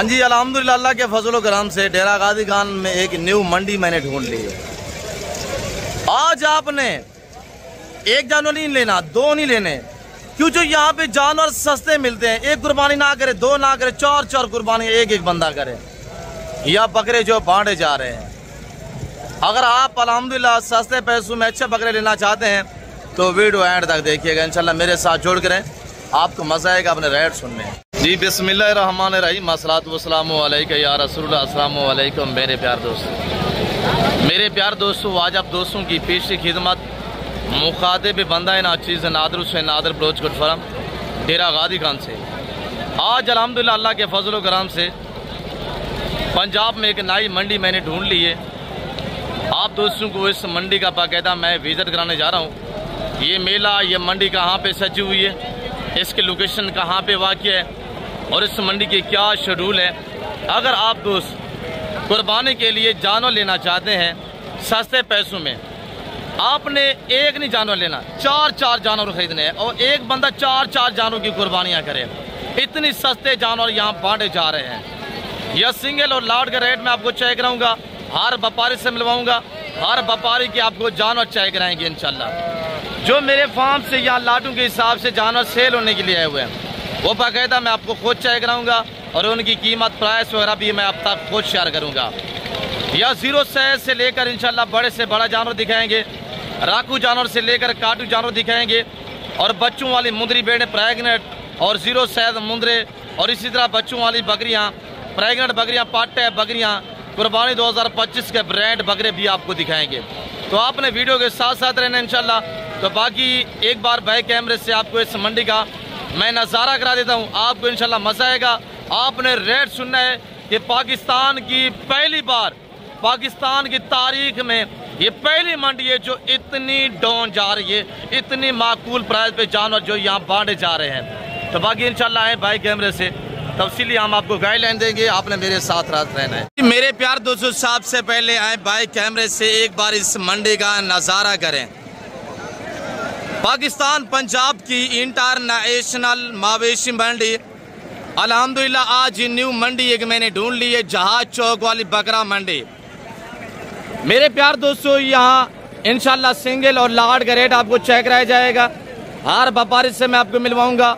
हाँ जी, अल्हम्दुलिल्लाह अल्लाह के फजल व करम से डेरा गाजी खान में एक न्यू मंडी मैंने ढूंढ ली है। आज आपने एक जानवर नहीं लेना, दो नहीं लेने, क्यों? जो यहाँ पे जानवर सस्ते मिलते हैं, एक कुर्बानी ना करे, दो ना करे, चार चार कुर्बानी एक एक बंदा करे, या बकरे जो बांटे जा रहे हैं। अगर आप अल्हम्दुलिल्लाह सस्ते पैसों में अच्छे बकरे लेना चाहते हैं तो वीडियो एंड तक देखिएगा, इंशाल्लाह मेरे साथ जोड़ करें, आपको मजा आएगा अपने रेट सुनने। जी बिस्मिल्लाहिर्रहमानिर्रहीम, अस्सलातु वस्सलामु अलैका या रसूलल्लाह, अस्सलामु अलैकुम मेरे प्यार दोस्तों, आज आप दोस्तों की पेशी खिदमत मुखातिब बंदा नाचीज़ नादर हुसैन नादर बलोच गुड फरम डेरा गाजी खान से। आज अल्हम्दुलिल्लाह अल्लाह के फजल व करम से पंजाब में एक नई मंडी मैंने ढूंढ ली है। आप दोस्तों को इस मंडी का बाकायदा मैं विज़िट कराने जा रहा हूँ। ये मेला, ये मंडी कहाँ पे सजी हुई है, इसकी लोकेशन कहाँ पे वाक़या है और इस मंडी की क्या शेड्यूल है। अगर आप दोस्त कुर्बानी के लिए जानवर लेना चाहते हैं सस्ते पैसों में, आपने एक नहीं जानवर लेना, चार चार जानवर खरीदने हैं और एक बंदा चार चार जानवरों की कुर्बानियाँ करे। इतनी सस्ते जानवर यहाँ बांटे जा रहे हैं। यह सिंगल और लाट का रेट मैं आपको चेक कराऊंगा, हर व्यापारी से मिलवाऊंगा, हर व्यापारी की आपको जानवर चेक कराएंगे इंशाल्लाह। जो मेरे फार्म से यहाँ लाटों के हिसाब से जानवर सेल होने के लिए आए हुए हैं वो बाकायदा मैं आपको खुद चेक कराऊंगा और उनकी कीमत, प्राइस वगैरह भी मैं आप तक खुद शेयर करूंगा। या जीरो साइज से लेकर इंशाल्लाह बड़े से बड़ा जानवर दिखाएंगे, राकू जानवर से लेकर काटू जानवर दिखाएंगे और बच्चों वाली मुंदरी बेड़े प्रेगनेंट और जीरो साइज मुंदरे और इसी तरह बच्चों वाली बकरियां, प्रेगनेंट बकरियां, पाटे बकरियां, कुर्बानी 2025 के ब्रांड बकरे भी आपको दिखाएंगे। तो आपने वीडियो के साथ साथ रहना इंशाल्लाह। तो बाकी एक बार बैक कैमरे से आपको इस मंडी का मैं नज़ारा करा देता हूँ, आपको इंशाल्लाह मज़ा आएगा। आपने रेट सुनना है कि पाकिस्तान की पहली बार, पाकिस्तान की तारीख में ये पहली मंडी है जो इतनी डाउन जा रही है, इतनी माकूल प्राइस पे जानवर जो यहाँ बांटे जा रहे हैं। तो बाकी इंशाल्लाह आए भाई कैमरे से तफसीली हम आपको गाइडलाइन देंगे, आपने मेरे साथ रात रहना है। मेरे प्यार दोस्तों, सबसे पहले आए भाई कैमरे से एक बार इस मंडी का नज़ारा करें। पाकिस्तान पंजाब की इंटरनेशनल मवेशी मंडी अल्हम्दुलिल्लाह आज न्यू मंडी एक मैंने ढूंढ ली है, जहाज चौक वाली बकरा मंडी। मेरे प्यार दोस्तों, यहाँ इंशाल्लाह सिंगल और लाट का रेट आपको चेक कराया जाएगा। हर व्यापारी से मैं आपको मिलवाऊंगा,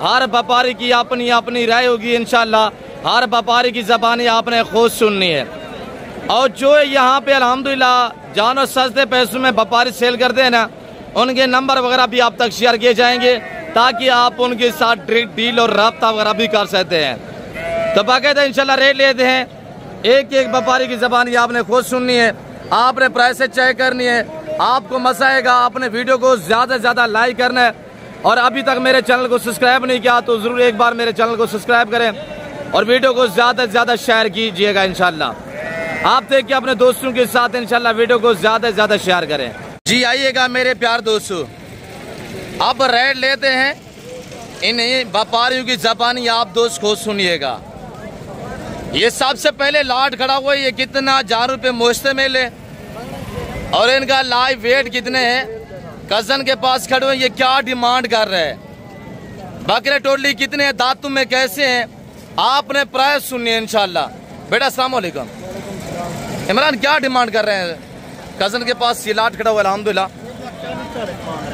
हर व्यापारी की अपनी अपनी राय होगी इंशाल्लाह, हर व्यापारी की ज़बानी आपने खुद सुननी है। और जो यहाँ पे अल्हम्दुलिल्लाह जानवर सस्ते पैसों में व्यापारी सेल करते हैं ना, उनके नंबर वगैरह भी आप तक शेयर किए जाएंगे ताकि आप उनके साथ डील और रब्ता वगैरह भी कर सकते हैं। तो बाकायदा इंशाल्लाह रेट लेते हैं, एक एक व्यापारी की ज़बानी आपने खुद सुननी है, आपने प्राइस चेक करनी है, आपको मजा आएगा। आपने वीडियो को ज़्यादा से ज़्यादा लाइक करना है और अभी तक मेरे चैनल को सब्सक्राइब नहीं किया तो ज़रूर एक बार मेरे चैनल को सब्सक्राइब करें और वीडियो को ज़्यादा से ज़्यादा शेयर कीजिएगा इंशाल्लाह। आप देखिए अपने दोस्तों के साथ इंशाल्लाह वीडियो को ज़्यादा से ज़्यादा शेयर करें। जी आइएगा मेरे प्यार दोस्तों, अब रेट लेते हैं, इन व्यापारियों की ज़बानी आप दोस्त को सुनिएगा। ये सबसे पहले लाट खड़ा हुआ है, ये कितना 1000 रुपये मुश्ते में ले और इनका लाइव वेट कितने हैं, कजन के पास खड़े हुए, ये क्या डिमांड कर रहे हैं, बकरे टोटली कितने हैं, दांतों में कैसे हैं, आपने प्राइस सुनिए इंशाल्लाह। बेटा अस्सलाम वालेकुम, इमरान क्या डिमांड कर रहे हैं? कजन के पास ये लाट खड़ा हुआ अल्हम्दुलिल्लाह।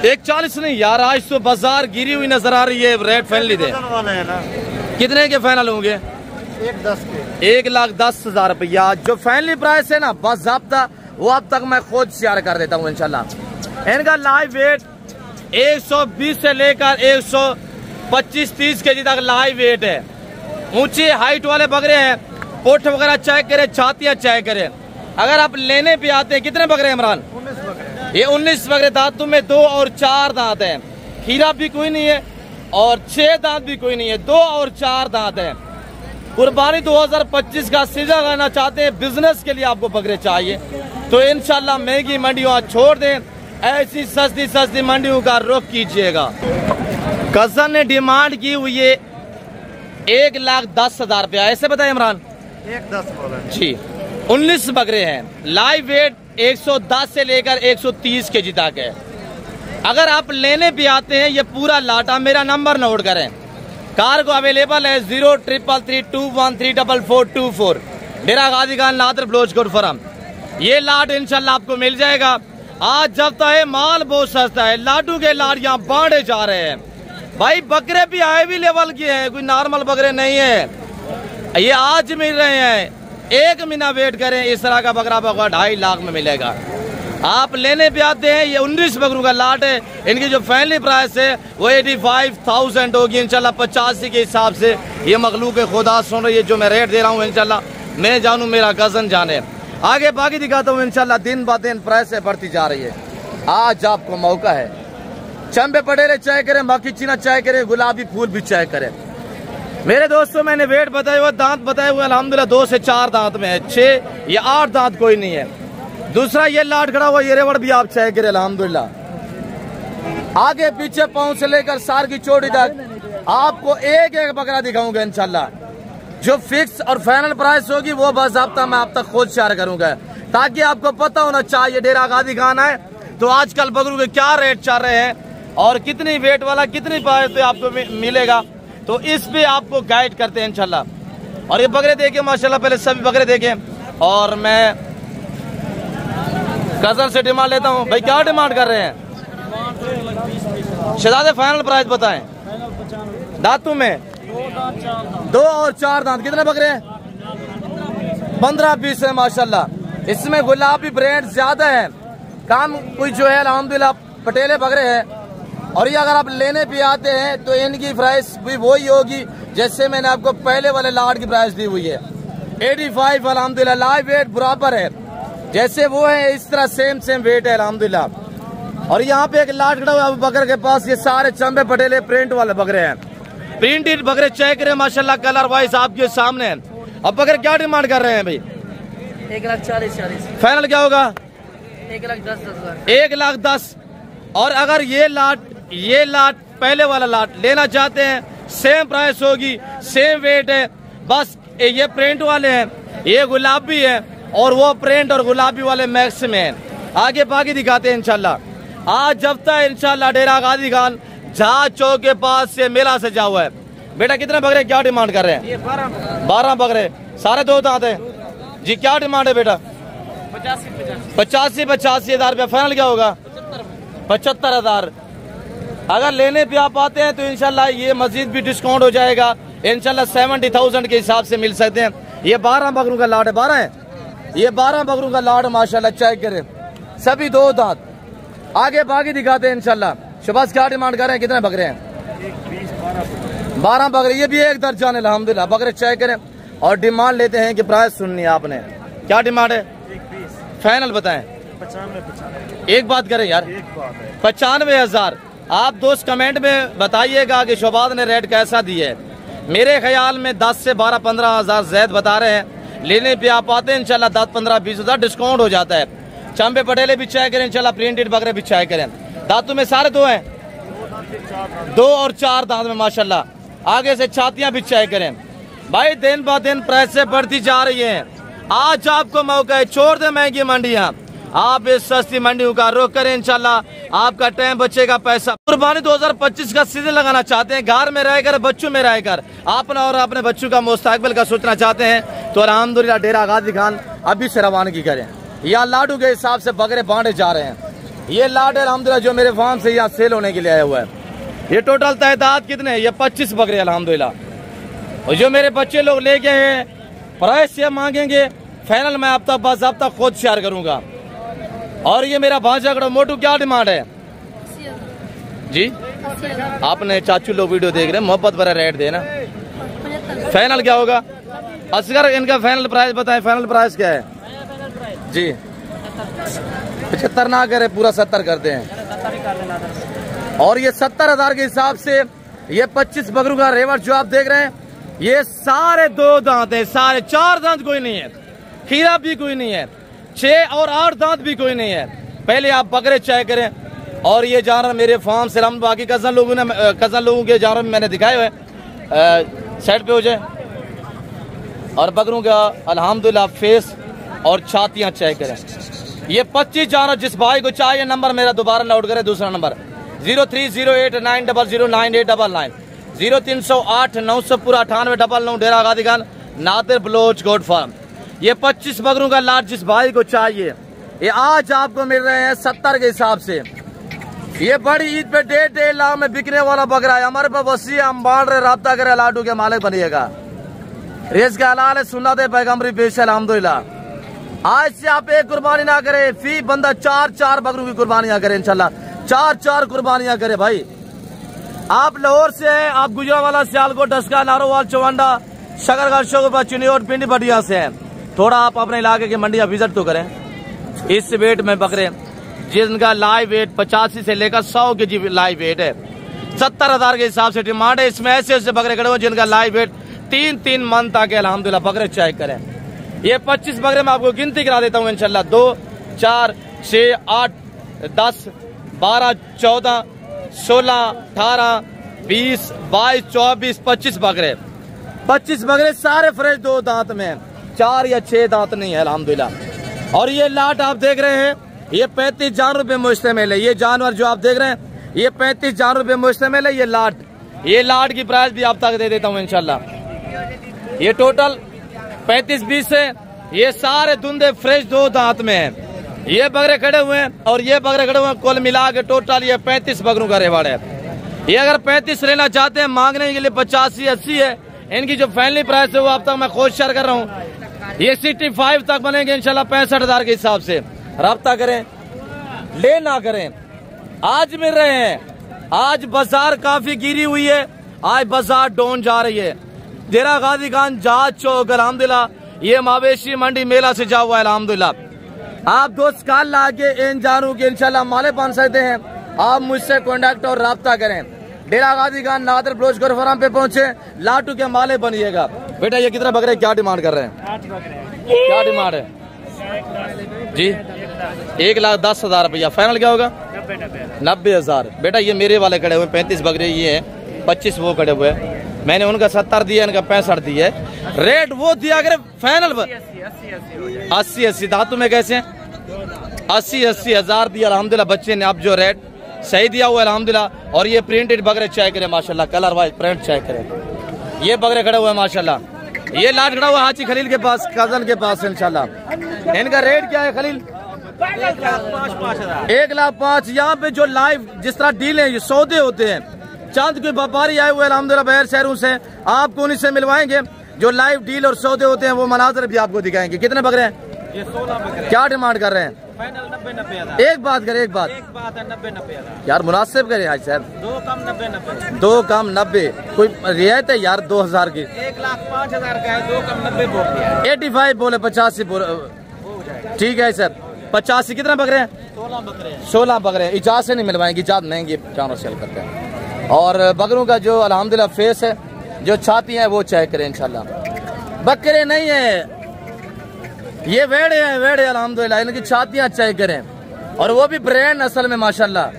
140 नहीं यार, आज तो बाजार गिरी हुई नजर आ रही है। रेट फाइनली दे, कितने के फाइनल होंगे? 1,10,000 रुपया जो फाइनली प्राइस है ना, बाज़ाब्ता वो अब तक मैं खुद शेयर कर देता हूँ इंशाल्लाह। इनका लाइव वेट 120 से लेकर 125-30 केजी तक लाइव वेट है। ऊंची हाइट वाले बकरे हैं, पोठ वगैरह चेक करें, छातियाँ चेक करें। अगर आप लेने पे आते हैं, कितने बकरे इमरान? 19 बकरे। ये 19 बकरे, दांतों में 2 और 4 दांत हैं, खीरा भी कोई नहीं है और 6 दांत भी कोई नहीं है, 2 और 4 दांत हैं। कुर्बानी 2025 का सीजन करना चाहते हैं, बिजनेस के लिए आपको बकरे चाहिए तो इंशाल्लाह महंगी मंडियों छोड़ दें, ऐसी सस्ती सस्ती मंडियों का रुख कीजिएगा। कजन ने डिमांड की हुई है 1,10,000 रुपया, ऐसे बताए इमरान? 1,10 बोला जी। 19 बकरे हैं, लाइव वेट 110 से लेकर 130 केजी तक है। अगर आप लेने भी आते हैं ये पूरा लाटा, मेरा नंबर नोट करें कार को अवेलेबल है 0333213444 डेरा गाजी खान नादर ब्लोच कोट फॉरम। ये लाट इंशाल्लाह आपको मिल जाएगा। आज जब तक है माल बहुत सस्ता है, लाडू के लाट यहाँ बांटे जा रहे हैं भाई। बकरे भी हाईवी लेवल के हैं, कोई नॉर्मल बकरे नहीं है। ये आज मिल रहे हैं, 1 महीना वेट करें, इस तरह का बकरा 2.5 लाख में मिलेगा। आप लेने पे आते हैं, ये 19 बकरों का लाट है। इनकी जो फाइनली प्राइस है वो 85,000 होगी इंशाल्लाह 85 के हिसाब से। ये मखलूक खुदा सुन रही है जो मैं रेट दे रहा हूँ, इंशाल्लाह मैं जानूँ, मेरा कज़न जाने। आगे बाकी दिखाता हूँ इंशाल्लाह। दिन ब दिन प्राइस बढ़ती जा रही है। आज आपको मौका है, चंबे पटेले चाय करें, बाकी चीना चाय करें, गुलाबी फूल भी चाय करें। मेरे दोस्तों मैंने वेट बताया हुआ, दांत बताए हुए अल्हम्दुलिल्लाह 2 से 4 दांत में है, 6 या 8 दांत कोई नहीं है। दूसरा ये लाट खड़ा हुआ, ये रेवड़ भी आप चाय करें अल्हम्दुलिल्लाह। आगे पीछे पाँव से लेकर सार की चोटी तक आपको एक एक बकरा दिखाऊंगा इंशाल्लाह। जो फिक्स और फाइनल प्राइस होगी वो बाज़ाब्ता मैं आप तक खुद शेयर करूंगा, ताकि आपको पता होना चाहिए डेरा गाजी खान है तो आजकल बकरों के क्या रेट चल रहे हैं और कितनी वेट वाला कितनी प्राइस पे आपको मिलेगा। तो इस पे आपको गाइड करते हैं इंशाल्लाह। और ये बकरे देखे माशाल्लाह, पहले सभी बकरे देखे। और मैं कज़न से डिमांड लेता हूँ, भाई क्या डिमांड कर रहे हैं? शहजादे फाइनल प्राइस बताएं। दांतों में 2 और 4 दांत, कितने बकरे हैं? 15-20 है माशाल्लाह। इसमें गुलाबी ब्रांड ज्यादा है, काम कोई जो है अल्हम्दुलिल्लाह पटेले बकरे हैं। और ये अगर आप लेने भी आते हैं तो इनकी प्राइस भी वही होगी जैसे मैंने आपको पहले वाले लाट की प्राइस दी हुई है। 85 अल्हम्दुलिल्लाह, लाइव वेट बराबर है, जैसे वो है इस तरह सेम वेट है अल्हम्दुलिल्लाह। और यहाँ पे एक लाट खड़ा हुआ बकरे के पास, ये सारे चंबे पटेले प्रिंट वाले बकरे हैं, प्रिंटेड बकरे चेक करें माशाल्लाह, कलर वाइज आपके सामने है। अब बकरे क्या डिमांड कर रहे हैं भाई? 1,40,40। फाइनल क्या होगा? 1,10,000। 1,10,000। और अगर ये लाट पहले वाला लाट लेना चाहते हैं, सेम प्राइस होगी, सेम वेट है, बस ये प्रिंट वाले हैं, ये गुलाबी है और वो प्रिंट और गुलाबी वाले मैक्स में है। आगे बाकी दिखाते हैं इंशाल्लाह। आज जब तक इंशाल्लाह डेरा गाजी खान जहाज चौक के पास से मेला सजा हुआ है। बेटा कितने बकरे क्या डिमांड कर रहे हैं? ये 12 बकरे, सारे 2 दांत हैं जी। क्या डिमांड है बेटा? 85,000 रुपया। फाइनल क्या होगा? 75,000। अगर लेने पे आप आते हैं तो इंशाल्लाह ये मजीद भी डिस्काउंट हो जाएगा इंशाल्लाह। 70,000 के हिसाब से मिल सकते हैं। ये 12 बकरों का लाट है, 12 है ये 12 बकरों का लाट माशाल्लाह, चेक करें, सभी 2 दांत। आगे बाकी दिखाते हैं इंशाल्लाह। शबाज क्या डिमांड कर रहे हैं? कितने बकरे हैं? 12 बकरे, ये भी 1 दर्जन है अल्हम्दुलिल्लाह। बकरे चेक करें और डिमांड लेते हैं कि प्राइस सुननी है आपने। क्या डिमांड है? फाइनल बताएं। 95। एक बात करें यार, 95,000। आप दोस्त कमेंट में बताइएगा कि शोबाज ने रेट कैसा दिया है। मेरे ख्याल में 10 से 12-15,000 ज्यादा बता रहे हैं। लेने पे आप आते हैं इंशाल्लाह 10-15-20,000 डिस्काउंट हो जाता है। चंबे पटेले भी चाय करें इंशाल्लाह, प्रिंटेड बकरे भी चाय करें। दांतों में सारे 2 हैं, 2 और 4 दांत में माशाल्लाह। आगे से छातियां भी चाय करें भाई। दिन ब दिन प्राइसें बढ़ती जा रही हैं। आज आपको मौका है, छोड़ दे महंगी मंडियां, आप इस सस्ती मंडियों का रुख करें इंशाल्लाह, आपका टाइम बचेगा, पैसा। कुर्बानी 2025 का सीजन लगाना चाहते हैं, घर में रहकर बच्चों में रहकर अपना और अपने बच्चों का मुस्तकबिल का सोचना चाहते हैं तो अल्हम्दुलिल्लाह डेरा गाजी खान अभी से रवानगी करें। यहाँ लाडू के हिसाब से बकरे बांटे जा रहे हैं। ये लाड है अल्हम्दुलिल्लाह जो मेरे फार्म से यहाँ सेल होने के लिए आया हुआ है। ये टोटल तादाद कितने हैं? ये 25 बकरे अल्हम्दुलिल्लाह। और जो मेरे बच्चे लोग लेके हैं प्राइस ये मांगेंगे, फाइनल मैं आप तक बाज़ाब्ता खुद शेयर करूंगा। और ये मेरा भांजा कड़ो मोटू क्या डिमांड है जी? आपने चाचू लोग वीडियो देख रहे हैं, मोहब्बत भरा रेट देना। फाइनल क्या होगा? असगर इनका फाइनल प्राइस बताएं। फाइनल प्राइस क्या है जी? 75 ना करे, पूरा 70 करते हैं। और ये 70,000 के हिसाब से ये 25 बकरों का रेवट जो आप देख रहे हैं, ये सारे 2 दांत है, सारे 4 दांत कोई नहीं है, खीरा भी कोई नहीं है, 6 और 8 दांत भी कोई नहीं है। पहले आप बकरे चेक करें। और ये जानवर मेरे फार्म से हम बाकी कज़न लोगों के जानवर मैंने दिखाए हुए, साइड पे हो जाए। और बकरों का अल्हम्दुलिल्लाह फेस और छातियां चेक करें। ये 25 जानवर जिस भाई को चाहिए, नंबर मेरा दोबारा नोट करें, दूसरा नंबर 0308900989, 0308 900 पूरा 9899 डेरा गादी खान नादिर बलोच गोट फार्म। ये 25 बकरों का लाट जिस भाई को चाहिए ये आज आपको मिल रहे हैं 70 के हिसाब से। ये बड़ी ईद पे 1.5 लाख में बिकने वाला बकरा है। हमारे पास वसी है, हम बांट रहे, राब्ता करे, लाटू के मालिक बनिएगा। रेस का हलाल है, सुन्नत है पैगंबरी पेश है अल्हम्दुलिल्लाह। आज से आप एक कुर्बानी ना करे, फी बंदा 4 बकरों की कुर्बानियां करे इंशाल्लाह, 4 कुर्बानियां करे भाई। आप लाहौर से है, आप गुजरावाला, सियालकोट, डस्का, नारोवाल, चौवंडा, शकरगढ़, शोगुफा, चिन्योट, पिंडी भटिया से है। थोड़ा आप अपने इलाके की मंडियां विजिट तो करें। इस वेट में बकरे जिनका लाइव वेट 85 से लेकर 100 के जी लाइव वेट है, 70,000 के हिसाब से डिमांड है। इसमें ऐसे ऐसे बकरे खड़े हुए जिनका लाइव वेट 3 मंथ तक है अल्हम्दुलिल्लाह। बकरे चेक करें। ये 25 बकरे मैं आपको गिनती करा देता हूँ इंशाल्लाह। 2 4 6 8 10 12 14 16 18 20 22 24 25 बकरे। 25 बकरे सारे फ्रेश, 2 दांत में, 4 या 6 दांत नहीं है अल्हम्दुलिल्लाह। और ये लाट आप देख रहे हैं, ये 35 जान रुपए मुश्तमिल है। ये जानवर जो आप देख रहे हैं ये 35 जान रुपए मुश्तमिल है। ये लाट की प्राइस भी आप तक दे देता हूँ इंशाल्लाह। ये टोटल 35-20 है। ये सारे धुंधे फ्रेश, 2 दांत में है। ये बकरे खड़े हुए हैं और ये बकरे खड़े हुए हैं, कुल मिला के टोटल ये 35 बकरों का रेवाड़ है। ये अगर 35 लेना चाहते हैं, मांगने के लिए 85-80 है। इनकी जो फाइनली प्राइस है वो अब तक मैं खुद शेयर कर रहा हूँ। ये 65 तक बनेंगे इंशाल्लाह 65,000 के हिसाब से। राब्ता करें, ले ना करें। आज मिल रहे हैं। आज बाजार काफी गिरी हुई है, आज बाजार डाउन जा रही है। डेरा गादी खान जहाज चौक अल्हम्दुलिल्लाह, ये मवेशी मंडी मेला से जा हुआ है अल्हम्दुलिल्लाह। आप दोस्त काल लाके इन जानू के इंशाल्लाह माले बन सकते हैं। आप मुझसे कॉन्टेक्ट और राब्ता करें। डेरा गादी खान नादिर बलोच गोट फार्म पे पहुंचे, लाटू के माले बनिएगा। बेटा ये कितने बकरे क्या डिमांड कर रहे हैं? 8 बकरे। क्या डिमांड है जी? 1,10,000 रुपया। फाइनल क्या होगा? 90,000। बेटा ये मेरे वाले खड़े हुए 35 बकरे ये है, 25 वो खड़े हुए हैं। मैंने उनका 70 दिया, इनका 65 दिया है। रेट वो दिया करे फाइनल 80 धातु में कैसे 80 हजार दिया अल्हम्दुलिल्लाह। बच्चे ने आप जो रेट सही दिया हुआ अल्हम्दुलिल्लाह। और ये प्रिंटेड बकरे चेक करें माशाल्लाह, कलर वाइज प्रिंट चेक करें। ये बकरे खड़े हुए माशाल्लाह। ये लाट खड़ा हुआ हाजी खलील के पास, कजन के पास इंशाल्लाह। इनका रेट क्या है खलील? 1,05,000। यहाँ पे जो लाइव जिस तरह डील है, ये सौदे होते हैं, चंद के व्यापारी आए हुए अल्हम्दुलिल्लाह बाहर शहरों से, आपको उन्हीं से मिलवाएंगे। जो लाइव डील और सौदे होते हैं वो मनाजर भी आपको दिखाएंगे। कितने बकरे हैं? ये 16 बकरे। क्या डिमांड कर रहे हैं? फाइनल 90,000। एक बात करे, एक बात है 90,000 यार, मुनासिब करे आज सर। 2 कम 90,000। 2 कम 90। कोई रियायत है यार 2,000 की? 1,05,000 का है, 2 कम 90 बोल दिया। 85 बोले, 85 बोले, ठीक है सर। 85। कितने बकरे हैं? 16 बकरे। 16 बकरे। इजाजत से नहीं मिलवाएंगे, इजाजत महंगी जानवर सेल करते हैं। और बकरों का जो अल्हम्दुलिल्लाह फेस है, जो छाती है वो चेक करें इंशाल्लाह। बकरे नहीं है, ये वेड़े हैं, वेड़े अल्हम्दुलिल्लाह। इनकी छातियां चेक करें, और वो भी ब्रांड नस्ल में माशाल्लाह।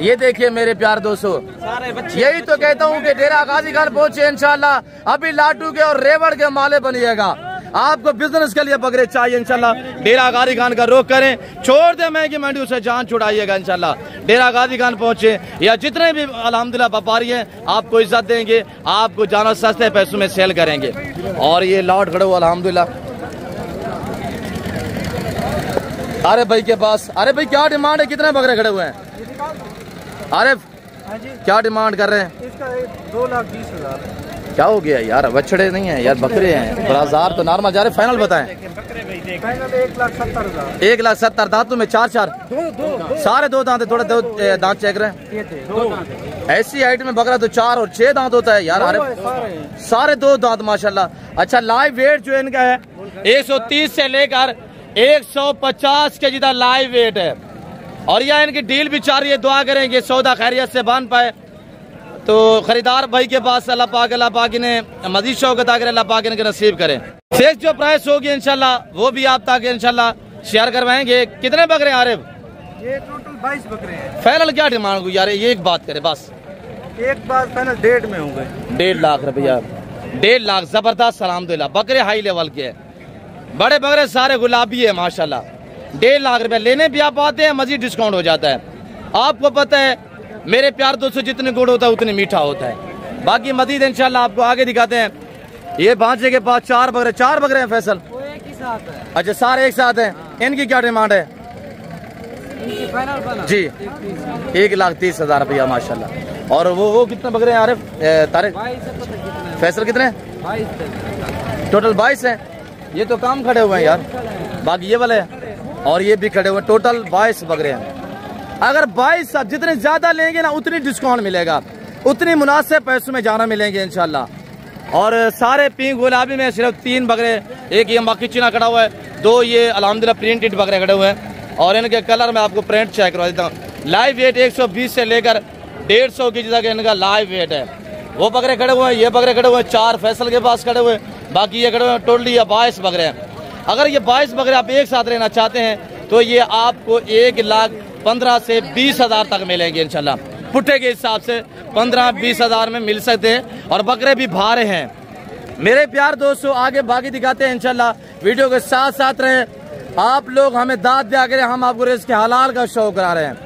ये देखिए मेरे प्यार दोस्तों, यही तो कहता हूँ कि डेरा गाजी खान पहुंचे इंशाल्लाह। अभी लाटू के और रेवड़ के माले बनिएगा। आपको बिजनेस के लिए बकरे चाहिए इंशाल्लाह, डेरा गाजी खान का रुख करें। छोड़ दे महंगी मंडी, उसे जान छुड़ाइएगा इंशाल्लाह। डेरा गाजी खान पहुंचे या जितने भी अल्हम्दुलिल्लाह व्यापारी हैं, आपको इज्जत देंगे, आपको जानवर सस्ते पैसों में सेल करेंगे। और ये लॉट खड़े हुआ अल्हम्दुलिल्लाह। अरे भाई के पास, अरे भाई क्या डिमांड है? कितने बकरे खड़े हुए हैं? अरे क्या डिमांड कर रहे हैं? इसका 2,20,000। क्या हो गया यार? बछड़े नहीं है यार, बकरे हैं। बाजार तो नॉर्मल जा रहे। फाइनल बताएं। फाइनल 1,70,000। 1,70,000। दांतों में 4 सारे 2 दांत है। थोड़े 2 दांत चेक रहे हैं। ऐसी हाइट में बकरा तो 4 और 6 दांत होता है यार। अरे सारे 2 दांत माशाल्लाह। अच्छा लाइव वेट जो इनका है 130 से लेकर 150 के जितना लाइव वेट है। और यह इनकी डील भी चाह रही है। दुआ करेंगे सौदा खैरियत से बन पाए। तो खरीदार भाई के पास अल्लाह पाक ने मजीद शौकत आकर अल्लाह पाक इनके नसीब करें। शेष जो प्राइस होगी इंशाल्लाह वो भी आप तक इंशाल्लाह शेयर करवाएंगे। कितने बकरे आ रहे? ये टोटल 22 बकरे हैं। फाइनल क्या डिमांड हुई यार? ये एक बात करे बस। एक बात फाइनल 1.5 में होंगे। 1.5 लाख रुपया। 1.5 लाख जबरदस्त अल्हम्दुलिल्लाह। बकरे हाई लेवल के है, बड़े बकरे सारे गुलाबी है माशाल्लाह। 1.5 लाख रुपया लेने भी आप आते हैं, मजीद डिस्काउंट हो जाता है। आपको पता है मेरे प्यार दोस्तों जितने गुड़ होता है उतने मीठा होता है। बाकी मजीद इंशाल्लाह आपको आगे दिखाते हैं। ये भांजे के पास चार बकरे हैं फैसल, वो एक ही साथ है। अच्छा सारे एक साथ हैं। इनकी क्या डिमांड है? जी 1,30,000 रुपया माशाल्लाह। और वो कितने बकरे हैं आरिफ तारिक? फैसल कितने? 22 टोटल 22 हैं। ये तो काम खड़े हुए हैं यार, बाकी ये वाले और ये भी खड़े हुए, टोटल 22 बकरे हैं। अगर 22 आप जितने ज्यादा लेंगे ना उतनी डिस्काउंट मिलेगा, उतनी मुनासिब पैसों में जाना मिलेंगे इंशाल्लाह। और सारे पिंक गुलाबी में सिर्फ 3 बकरे, एक ये मक्खी चीना खड़ा हुआ है, 2 ये अल्हम्दुलिल्लाह प्रिंटेड बकरे खड़े हुए हैं। और इनके कलर में आपको प्रिंट चेक करवा देता हूँ। लाइव वेट 120 से लेकर 150 की जगह इनका लाइव वेट है। वो बकरे खड़े हुए हैं, ये बकरे खड़े हुए हैं, 4 फैसल के पास खड़े हुए हैं, बाकी ये खड़े हुए हैं। टोटली 22 बकरे हैं। अगर ये 22 बकरे आप एक साथ लेना चाहते हैं तो ये आपको 1,15,000 से 20,000 तक मिलेंगे इंशाल्लाह। पुट्ठे के हिसाब से 15-20 हज़ार में मिल सकते हैं और बकरे भी भारे हैं। मेरे प्यार दोस्तों आगे बाकी दिखाते हैं इंशाल्लाह। वीडियो के साथ साथ रहे, आप लोग हमें दाद दिया करें, हम आपको रिज़्क़ के हलाल का शो करा रहे हैं।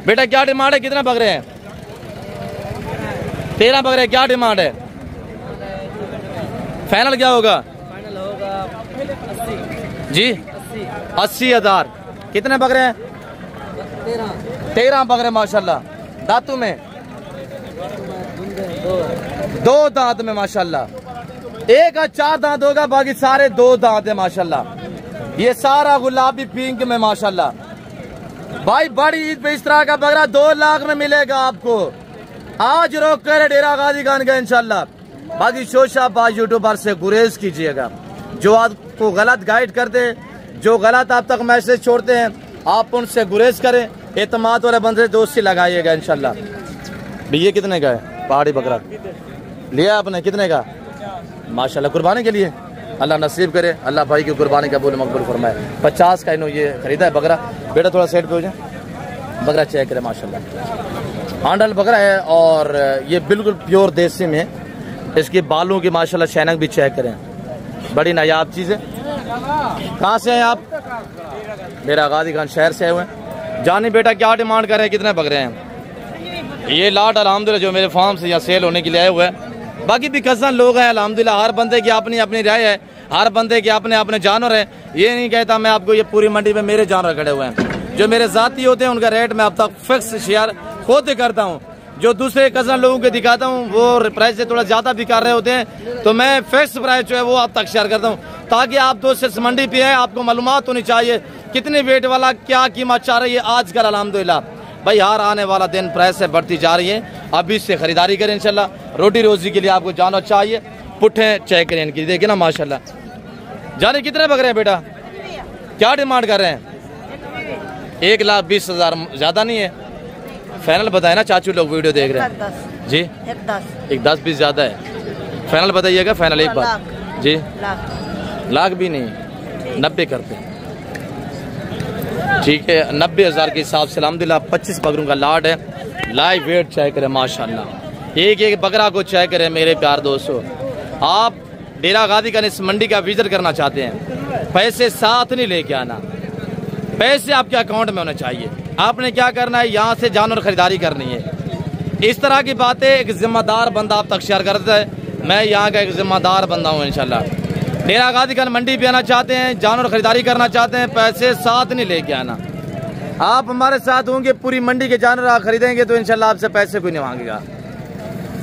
बेटा क्या डिमांड है? कितने बकरे हैं? 13 बकरे। क्या डिमांड है? फाइनल क्या होगा? फाइनल होगा 80 जी 80,000। कितने बकरे हैं? 13 बकरे माशाल्लाह। दांतों में 2 दांत में माशाल्लाह। एक 4 दांत होगा, बाकी सारे 2 दांत है माशाल्लाह। ये सारा गुलाबी पिंक में माशाल्लाह। भाई बड़ी ईद पे इस तरह का बकरा 2 लाख में मिलेगा आपको। आज रोक कर डेरा गाजी खान का इंशाल्लाह। बाकी शोशाबाज यूट्यूबर से गुरेज कीजिएगा, जो आपको गलत गाइड करते, जो गलत आप तक मैसेज छोड़ते हैं, आप उनसे गुरेज करें। एतमाद वाले बंदे दोस्ती लगाइएगा इंशाल्लाह। भैया कितने का है पहाड़ी बकरा? लिया आपने? कितने का? माशाल्लाह कुर्बानी के लिए। अल्लाह नसीब करे, अल्लाह भाई की कुर्बानी कबूल मकबूल फरमाए। 50 का इन्होंने ये खरीदा है बकरा। बेटा थोड़ा साइड पे हो जाए, बकरा चेक करे माशाल्लाह। आंडल बकरा है और ये बिल्कुल प्योर देसी में। इसके बालों की माशाल्लाह शैनक भी चेक करें, बड़ी नायाब चीज़ है। कहाँ से हैं आप? मेरा गाजी खान शहर से आए हुए हैं। जानी बेटा क्या डिमांड कर रहे हैं? कितने बकरे हैं? ये लाट अल्हम्दुलिल्लाह जो मेरे फार्म से यहाँ सेल होने के लिए आए हुए हैं। बाकी भी कज़न लोग हैं अल्हम्दुलिल्लाह। हर बंदे की अपनी अपनी राय है, हर बंदे के अपने अपने जानवर हैं। ये नहीं कहता मैं आपको ये पूरी मंडी में मेरे जानवर खड़े हुए हैं। जो मेरे जाती होते हैं उनका रेट मैं अब तक फिक्स शेयर खुद करता हूँ। जो दूसरे कज़न लोगों के दिखाता हूँ वो प्राइस से थोड़ा ज़्यादा भी कर रहे होते हैं, तो मैं फिक्स प्राइस जो है वो अब तक शेयर करता हूँ, ताकि आप दोस्त इस मंडी पे है, आपको मालूमात होनी चाहिए कितने वेट वाला क्या कीमत चाह रही है आजकल। अल्हम्दुलिल्लाह भाई हर आने वाला दिन प्राइस से बढ़ती जा रही है, अभी से खरीदारी करें इंशाल्लाह। रोटी रोजी के लिए आपको जाना चाहिए। पुट्ठे चेक करें इनकी, देखिए ना माशाल्लाह। जाने कितने बकरे हैं बेटा? क्या डिमांड कर रहे हैं? 1,20,000। ज़्यादा नहीं है? फाइनल बताए ना, चाचू लोग वीडियो देख रहे हैं जी। 10 20 ज़्यादा है। फाइनल बताइएगा, फाइनल एक बार जी। लाख भी नहीं, 90 करते हैं ठीक है। 90,000 के हिसाब से अल्हम्दुलिल्लाह 25 बकरों का लाट है। लाइव वेट चेक करें माशाल्लाह। एक एक बकरा को चेक करें मेरे प्यार दोस्तों। आप डेरा गाजी खान इस मंडी का विजिट करना चाहते हैं, पैसे साथ नहीं लेके आना, पैसे आपके अकाउंट में होने चाहिए। आपने क्या करना है, यहाँ से जानवर खरीदारी करनी है। इस तरह की बातें एक जिम्मेदार बंदा आप तक शेयर करता है। मैं यहाँ का एक जिम्मेदार बंदा हूँ इंशाल्लाह। डेरा गाजी खान मंडी पे आना चाहते हैं, जानवर खरीदारी करना चाहते हैं, पैसे साथ नहीं लेके आना। आप हमारे साथ होंगे, पूरी मंडी के जानवर आप खरीदेंगे तो इंशाल्लाह आपसे पैसे कोई नहीं मांगेगा।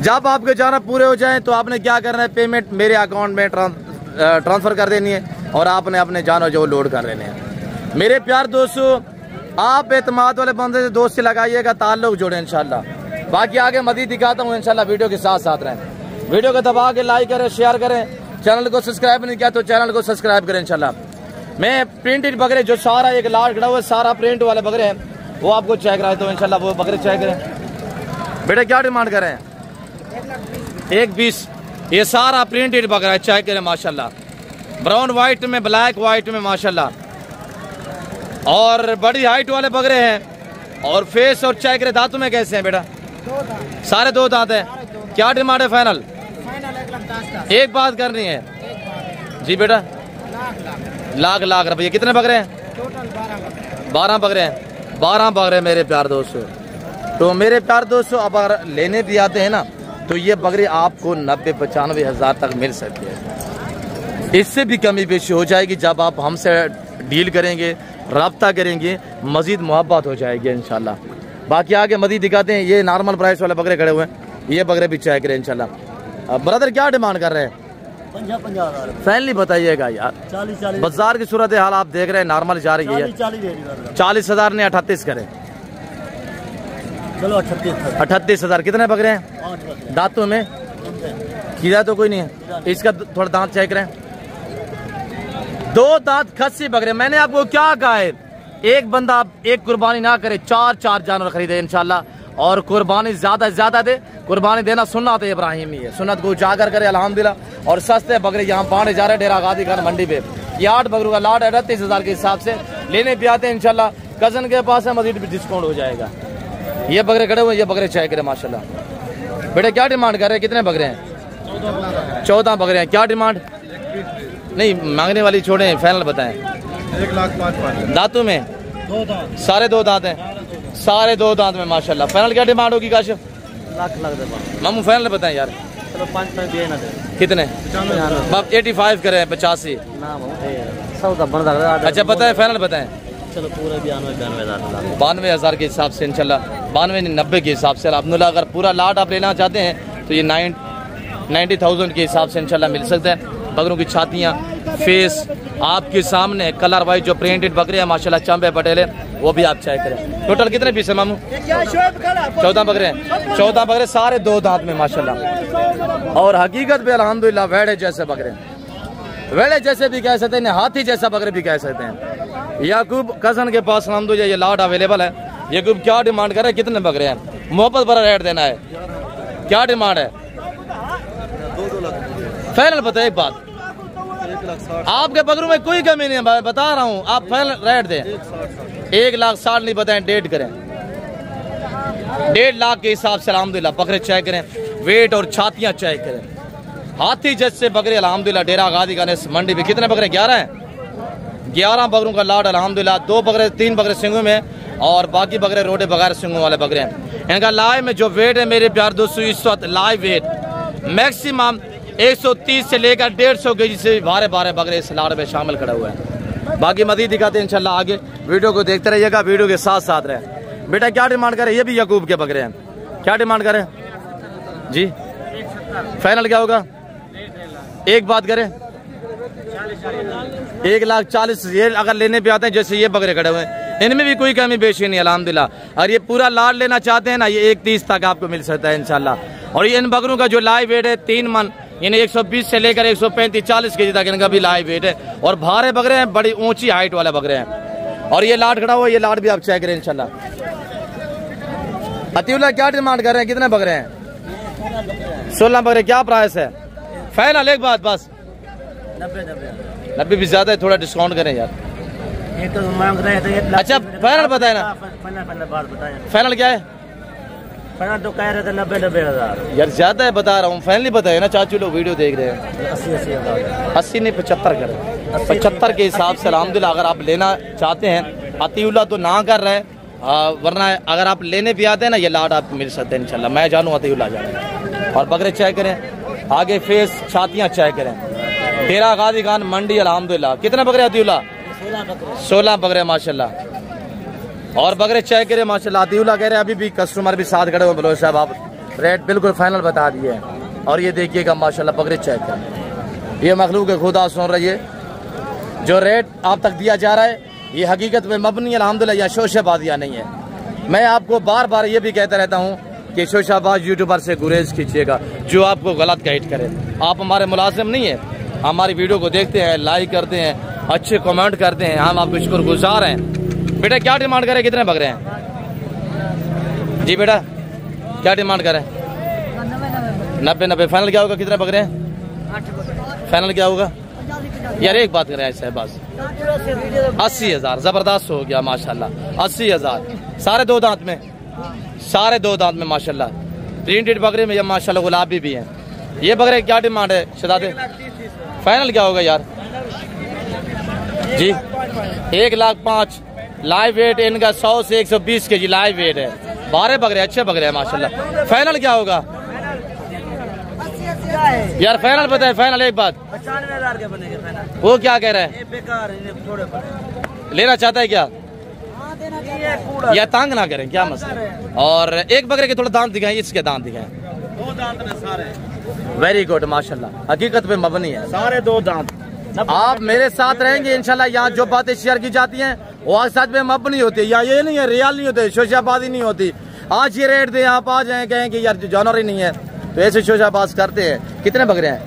जब आपके जानवर पूरे हो जाएं तो आपने क्या करना है, पेमेंट मेरे अकाउंट में ट्रांसफर कर देनी है और आपने अपने जानवर जो लोड कर लेने हैं। मेरे प्यार दोस्तों आप एतमाद वाले बंदे से दोस्ती लगाइएगा, ताल्लुक जोड़े इंशाल्लाह। बाकी आगे मज़ीद दिखाता हूँ इंशाल्लाह। वीडियो के साथ साथ रहें, वीडियो को दबा के लाइक करें, शेयर करें। चैनल को सब्सक्राइब नहीं किया तो चैनल को सब्सक्राइब करें इंशाल्लाह। मैं प्रिंटेड बकरे जो सारा एक लाट खड़ा हुआ सारा प्रिंट वाले बकरे हैं वो आपको चेक कराए तो इंशाल्लाह वो बकरे चेक करें। बेटा क्या डिमांड कर रहे हैं? 1,20। ये सारा प्रिंटेड बकरा है, चेक करें माशाल्लाह। ब्राउन व्हाइट में, ब्लैक व्हाइट में माशाल्लाह। और बड़ी हाइट वाले बकरे हैं और फेस और चेक करें। दांतों में कैसे हैं बेटा? सारे 2 दांत हैं। क्या डिमांड है? फाइनल एक बात करनी है जी बेटा। लाख रुपये। कितने बकरे हैं? 12 बकरे हैं। 12 बकरे मेरे प्यार दोस्तों। तो मेरे प्यार दोस्तों, अब अगर लेने भी आते हैं ना तो ये बकरी आपको 90-95 हज़ार तक मिल सकती है। इससे भी कमी बेशी हो जाएगी जब आप हमसे डील करेंगे, रब्ता करेंगे, मज़ीद मोहब्बत हो जाएगी इंशाल्लाह। बाकी आगे मज़ीद दिखाते हैं। ये नॉर्मल प्राइस वाले बकरे खड़े हुए हैं, ये बकरे भी चेक करें इंशाल्लाह। ब्रदर क्या डिमांड कर रहे हैं? 50,000 फाइनली बताइएगा यार। 40 बाजार की सूरत हाल आप देख रहे हैं, नॉर्मल जा रही है। 40,000 ने 38 करें, चलो 38 हज़ार। कितने बकरे हैं? दांतों में कीड़ा तो कोई नहीं है। इसका थोड़ा दांत चेक करें। 2 दांत खस्सी बकरे। मैंने आपको क्या कहा है, एक बंदा एक कुर्बानी ना करे, 4 जानवर खरीदे इंशाल्लाह, और कुर्बानी ज्यादा से ज्यादा दे। कुर्बानी देना सुन्नत इब्राहिमी है, सुन्नत को उजागर करे अल्हम्दुलिल्लाह। और सस्ते बकरे यहाँ बांटे जा रहे हैं डेरा गादी खान मंडी पे। ये 8 बकरों का लाट 38,000 के हिसाब से लेने भी आते हैं इंशाल्लाह। कजन के पास है, मजीद भी डिस्काउंट हो जाएगा। ये बकरे खड़े हुए, ये बकरे चाय करे माशाल्लाह। बेटे क्या डिमांड कर रहे हैं? कितने बकरे हैं? 14 बकरे हैं। क्या डिमांड? नहीं मांगने वाली छोड़े, फाइनल बताएं। 1,05,000 दांतों में 2 दांत, सारे 2 दांत हैं, सारे 2 दांत में माशाल्लाह। फाइनल क्या डिमांड होगी काशिफ? लाख दे मामू फाइनल बताएं यार। चलो 5 दिए ना दे। कितने? बाप 85 करें, 85 ना बहुत सौदा बन रहा है। अच्छा बताएं, फाइनल बताएं। चलो पूरा 92,000 92,000 के हिसाब से इंशाल्लाह, 92-90 के हिसाब से अल्हम्दुलिल्लाह। अगर पूरा लाट आप लेना चाहते हैं तो ये 90,000 के हिसाब से इंशाल्लाह मिल सकता है। बकरों की छातियाँ, फेस आपके सामने, कलर वाइज जो प्रिंटेड बकरे हैं माशाल्लाह, चंबे पटेल है, वो भी आप चेक करें। टोटल कितने पीस है मामू? 14 बकरे हैं। 14 बकरे, सारे 2 दांत में माशाल्लाह। और हकीकत पे अल्हम्दुलिल्लाह वेड़े जैसे बकरे, वेड़े जैसे भी कह सकते हैं, हाथी जैसा बकरे भी कह सकते हैं। याकूब कजन के पास अल्हम्दुलिल्लाह ये लाट अवेलेबल है। याकूब क्या डिमांड कर रहे हैं? कितने बकरे हैं? मोहब्बत भरा रेट देना है। क्या डिमांड है? 2 लाख फाइनल बताए। एक बात, 1,60,000 आपके बकरों में कोई कमी नहीं है, बता रहा हूँ। आप फाइनल रेट दें। 1,60,000 नहीं बताएं, डेट करें। 1.5 लाख के हिसाब से अल्हम्दुलिल्लाह बकरे चेक करें, वेट और छातियाँ चेक करें। हाथी जैसे बकरे अल्हम्दुलिल्लाह डेरा गादी खान मंडी में। कितने बकरे? 11 हैं। 11 बकरों का लाट अल्हम्दुलिल्लाह। 3 बकरे सिंगों में और बाकी बकरे रोडे बगैर सिंगों वाले बकरे हैं। इनका लाइव में जो वेट है मेरे प्यार दोस्तों, इस वक्त लाइव वेट मैक्सिमम 130 से लेकर 150 के जी से भारे बकरे इस लाट में शामिल खड़े हुए हैं। बाकी मज़ीद दिखाते हैं इंशाल्लाह आगे। वीडियो को देखते रहिएगा, वीडियो के साथ साथ रहे। बेटा क्या डिमांड करे? ये भी याकूब के बकरे हैं। क्या डिमांड करें जी? फाइनल क्या होगा? एक बात करें, 1,40,000। ये अगर लेने पे आते हैं, जैसे ये बकरे खड़े हुए हैं, इनमें भी कोई कमी बेशी नहीं अल्हम्दुलिल्लाह। और ये पूरा लाट लेना चाहते हैं ना, ये 1,30 तक आपको मिल सकता है इंशाल्लाह। और ये इन बकरों का जो लाइव वेट है 3 मन, यानी 120 से लेकर 135-40 के जी तक इनका भी लाइव वेट है। और भारे बकरे हैं, बड़ी ऊंची हाइट वाले बकरे हैं। और ये लाट खड़ा हुआ, ये लाट भी आप चेक करें इंशाल्लाह। अतीउल्लाह क्या डिमांड कर रहे हैं? कितने बकरे हैं? 16 बकरे। क्या प्राइस है? फाइनल एक बात बस। 90 भी ज्यादा है, थोड़ा डिस्काउंट करें यार। ये तो मांग रहे थे 1 लाख। अच्छा फाइनल बताए ना। बात बताएं। फाइनल क्या है? फाइनल तो कह रहे थे 90,000 यार ज्यादा है बता रहा हूँ। फाइनली बताए ना, चाचू लोग वीडियो देख रहे हैं। 80,000 80 नहीं 75 करें। 75 के हिसाब से अल्हम्दुलिल्लाह अगर आप लेना चाहते हैं। अतीउल्लाह तो ना कर रहे हैं, वरना अगर आप लेने भी आते हैं ना, ये लाट आप मिल सकते हैं इंशाल्लाह। मैं जानूँ अतीउल्लाह जाने। और बकरे चेक करें, आगे फेस, छातियाँ चेक करें। डेरा गादी खान मंडी अल्हम्दुलिल्लाह। कितने बकरे अतीउल्लाह? 16 बकरे माशाल्लाह। और बकरे चेक करें माशाल्लाह। अतीउल्लाह कह रहे हैं अभी भी कस्टमर भी साथ खड़े हुए। बलोच साहब आप रेट बिल्कुल फाइनल बता दिए हैं। और ये देखिएगा माशाल्लाह बकरे चेक करें। ये मखलूक खुदा सुन रही है, जो रेट आप तक दिया जा रहा है ये हकीकत में मबनी अल्हम्दुलिल्लाह या शोशाबाजिया नहीं है। मैं आपको बार बार ये भी कहता रहता हूँ कि शोशाबाज यूट्यूबर से गुरेज कीजिएगा जो आपको गलत गाइड करे। आप हमारे मुलाजिम नहीं है, हमारी वीडियो को देखते हैं, लाइक करते हैं, अच्छे कमेंट करते हैं, हम आपको शुक्रगुजार हैं। बेटा क्या डिमांड करें? कितने बकरे हैं जी? बेटा क्या डिमांड करें? 90 फाइनल क्या होगा? कितने बकरे हैं? फाइनल क्या होगा यार? एक बात करें ऐसा है बस। 80,000 जबरदस्त हो गया माशाल्लाह। 80,000 सारे 2 दांत में, सारे 2 दांत में माशाल्लाह। प्रिंटेड बकरे में ये माशाल्लाह गुलाबी भी हैं। ये बकरे क्या डिमांड है शहजादे? फाइनल क्या होगा यार जी? 1,05,000 लाइव वेट इनका 100 से 120 के जी लाइव वेट है। 12 बकरे अच्छे बकरे हैं माशाल्लाह। फाइनल क्या होगा यार? फाइनल बताए, फाइनल एक बात। 95,000 के बनेंगे फाइनल। वो क्या कह रहे हैं? ये बेकार है, थोड़े बड़े। लेना चाहता है क्या? ये कूड़ा या तंग ना करें क्या मसला? और एक बकरे के थोड़ा दांत दिखाएं, इसके दांत दिखाएं। 2 दांत में सारे। वेरी गुड माशाल्लाह, हकीकत पे मबनी है। सारे 2 दांत। आप मेरे साथ रहेंगे इंशाल्लाह। यहाँ जो बातें शेयर की जाती हैं वो सच में मबनी होती है। यहाँ ये नहीं है, रियल नहीं होते, शोशाबाजी नहीं होती। आज ये रेट दे, आप आ जाए कहें कि यार जानवर ही नहीं है, तो ऐसे शोशाबाज करते हैं। कितने बकरे हैं?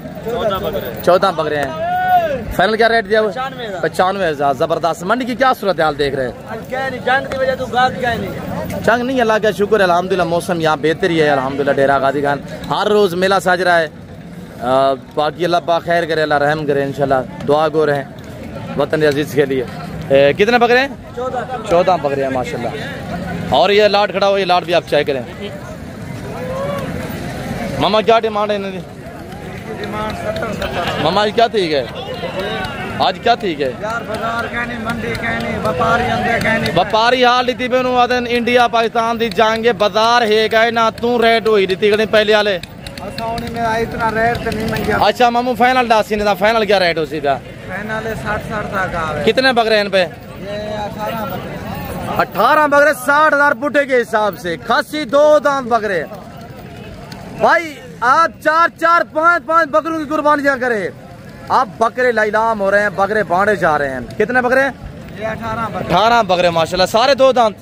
14 बकरे हैं। फाइनल क्या रेट दिया? 95,000। जबरदस्त। मंडी की क्या सूरत हाल देख रहे हैं? जंग की वजह तो गाहक क्या नहीं, जंग नहीं, अल्लाह का शुक्र है अल्हम्दुलिल्लाह। मौसम यहाँ बेहतर ही है अल्हम्दुलिल्लाह। डेरा गाजी खान हर रोज मेला सज रहा है। बाकी अल्लाह पा खैर करे, अल्लाह रहम करे इंशाल्लाह। दुआ गो रहें वतन अजीज के लिए। कितने बकरे हैं? 14 बकरे हैं माशाल्लाह। और ये लाट खड़ा हो, ये लाट भी आप चेक करें। मामा क्या डिमांड है इन्हें? मामा क्या ठीक है आज? क्या ठीक है यार? बाजार कहनी, मंडी कहनी, व्यापारी अंदर कहनी, व्यापारी हाल दी बेनू आदन इंडिया पाकिस्तान दी जाएंगे बाजार है गए ना तू रेट हुई दी कहीं पहले वाले में इतना रेट तो नहीं मंगा। अच्छा मामू फाइनल डासी ने फाइनल क्या रेट हो सीधा? फाइनल 60 तक आ। कितने बकरे हैं इन पे? ये 18 बकरे 60,000 पुटे के हिसाब से। खासी 2 दांत बकरे। भाई आप 4-4, 5-5 बकरों की कुर्बानियां करें। आप बकरे लाइलाम हो रहे हैं, बकरे बांटे जा रहे हैं। कितने बकरे? ये 18 बकरे माशाल्लाह। सारे 2 दांत,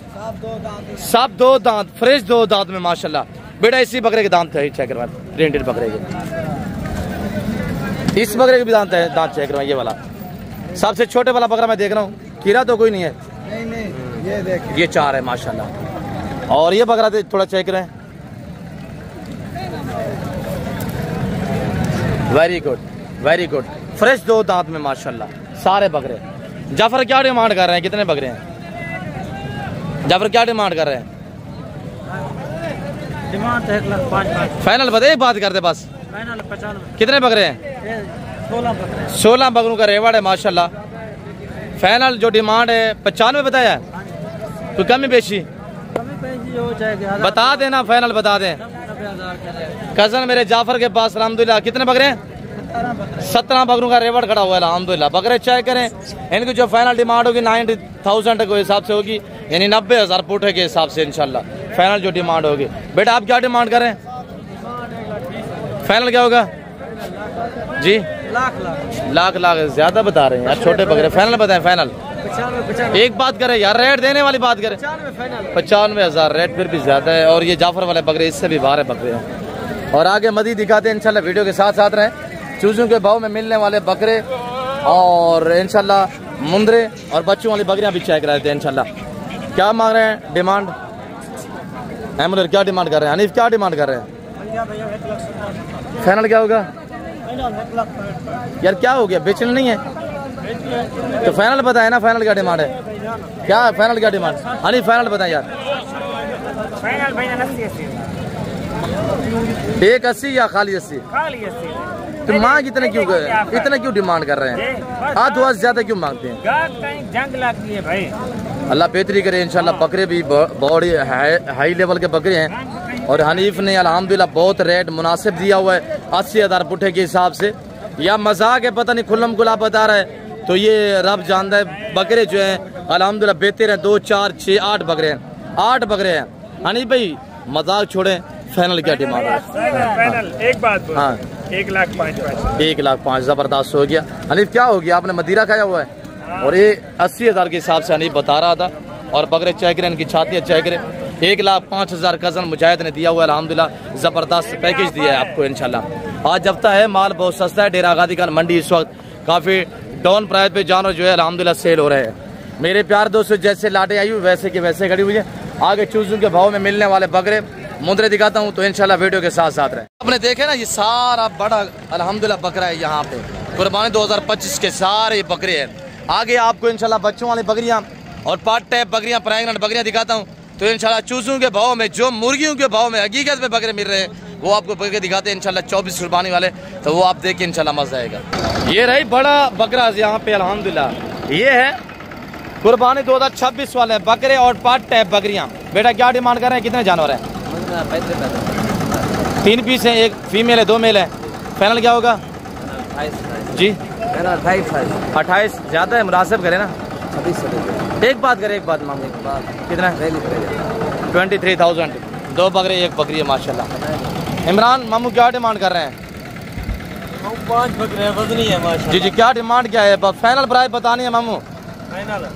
सब 2 दांत, फ्रेश 2 दांत में माशाल्लाह। बेटा इसी बकरे के दांत है, चेक करवा। प्रिंटेड बकरे के, इस बकरे के भी दांत है, दांत चेक करवा। ये वाला सबसे छोटे वाला बकरा मैं देख रहा हूँ, कीड़ा तो कोई नहीं है। नहीं, ये देख, ये 4 है माशाल्लाह। और ये बकरा थोड़ा चेक करें। Very good, very good. Fresh 2 दांत में माशाल्लाह सारे बकरे। जाफर क्या डिमांड कर रहे हैं? कितने बकरे हैं जाफर? क्या डिमांड कर रहे हैं? डिमांड 1,05,000। फाइनल बताइए, बात करते बस। फाइनल 95। कितने बकरे हैं? 16 बकरे। 16 बकरों का रेवाड़ है माशाल्लाह। फाइनल जो डिमांड है 95 बताया है। कोई कमी बेशी हो जाएगा, बता देना, फाइनल बता दें। 90,000 कजन मेरे जाफर के पास अल्हम्दुलिल्लाह कितने बकरे हैं? 17 बकरों का रेवड़ खड़ा हुआ है अल्हम्दुलिल्लाह। बकरे चेक करें, इनकी जो फाइनल डिमांड होगी 90,000 के हिसाब से होगी, यानी 90,000 पुटे के हिसाब से इंशाल्लाह फाइनल जो डिमांड होगी। बेटा आप क्या डिमांड करें? फाइनल क्या होगा जी? लाख ज्यादा बता रहे हैं यार, छोटे बकरे। फाइनल बताएं, फाइनल 95। एक बात करें यार, रेट देने वाली बात करें। 95,000 रेट फिर भी ज्यादा है। और ये जाफर वाले बकरे इससे भी 12 बकरे हैं। और आगे मजीद दिखाते हैं इंशाल्लाह, वीडियो के साथ साथ रहें। चूजों के भाव में मिलने वाले बकरे और इंशाल्लाह मुंदरे और बच्चों वाली बकरियां भी चेक कराते हैं इंशाल्लाह। क्या मांग रहे हैं डिमांड? अहमद क्या डिमांड कर रहे हैं? हनीफ क्या डिमांड कर रहे हैं? फाइनल क्या होगा यार? क्या हो गया, बेचना नहीं है तो फाइनल बताए ना। फाइनल क्या डिमांड है? क्या है फाइनल क्या डिमांड? हनीफ फाइनल बताएं यार। 180 या खाली 80? तो मांग इतने क्यों डिमांड कर रहे हैं? आध ज्यादा क्यों मांगते हैं? जंग लगती है भाई। अल्लाह बेहतरी करे इंशाल्लाह। बकरे भी बहुत हाई लेवल के बकरे हैं। और हनीफ ने अल्हम्दुलिल्लाह बहुत रेट मुनासिब दिया हुआ है, 80,000 पुठे के हिसाब से। या मजाक है पता नहीं, खुल्लम खुला बता रहा है, तो ये रब जानता है। बकरे जो हैं अल्हम्दुलिल्लाह बेहतर हैं। 2, 4, 6, 8 बकरे हैं। 8 बकरे हैं। हनीफ भाई मजाक छोड़े, फाइनल क्या डिमांड है? फाइनल एक बात बोल। हाँ 1,05,000। 1,05,000 जबरदस्त हो गया। हनीफ क्या हो गया, आपने मदीरा खाया हुआ है? और ये 80,000 के हिसाब से हनीफ बता रहा था। और बकरे चेक करें, इनकी छातियाँ चेक करें। 1,05,000 कजन मुजाहिद ने दिया हुआ है अल्हम्दुलिल्लाह। जबरदस्त पैकेज दिया है आपको इंशाल्लाह। आज हफ्ता है, माल बहुत सस्ता है। डेरा गाजी खान मंडी इस वक्त काफी डाउन प्राइस पे जानवर जो है अल्हम्दुलिल्लाह सेल हो रहे हैं। मेरे प्यार दोस्तों, जैसे लाटे आई हुई वैसे के वैसे खड़ी हुई है। आगे चूजों के भाव में मिलने वाले बकरे मुंदरे दिखाता हूँ, तो इंशाल्लाह वीडियो के साथ साथ रहे। आपने देखे ना, ये सारा बड़ा अल्हम्दुलिल्लाह बकरा है यहाँ पे। कुर्बानी 2025 के सारे बकरे हैं। आगे आपको इंशाल्लाह बच्चों वाली बकरियाँ और पार्ट टाइप बकरियाँ, प्रेग्नेंट बकरियाँ दिखाता हूँ। तो इंशाल्लाह चूजों के भाव में, जो मुर्गियों के भाव में हकीकत में बकरे मिल रहे हैं, वो आपको बकरे दिखाते हैं इंशाल्लाह। 24 कुर्बानी वाले, तो वो आप देखिए इंशाल्लाह मजा आएगा। ये रही बड़ा बकरा यहाँ पे अल्हम्दुलिल्लाह। ये है कुर्बानी 2026 वाले बकरे और पाट टाइप बकरियां। बेटा क्या डिमांड कर रहे हैं, कितने जानवर हैं? 3 पीस हैं, एक फीमेल है 2 मेल है। फाइनल क्या होगा जी? 28 ज़्यादा है, मुनासिब करे ना। एक बात करे, एक बात मांगे, कितना? 23,000। 2 बकरे 1 बकरी है माशाल्लाह। इमरान मामू क्या डिमांड कर रहे हैं? 5 बकरे हैं, वजनी है माशाल्लाह। जी जी क्या डिमांड क्या है? फाइनल प्राइस बतानी है मामू। फाइनल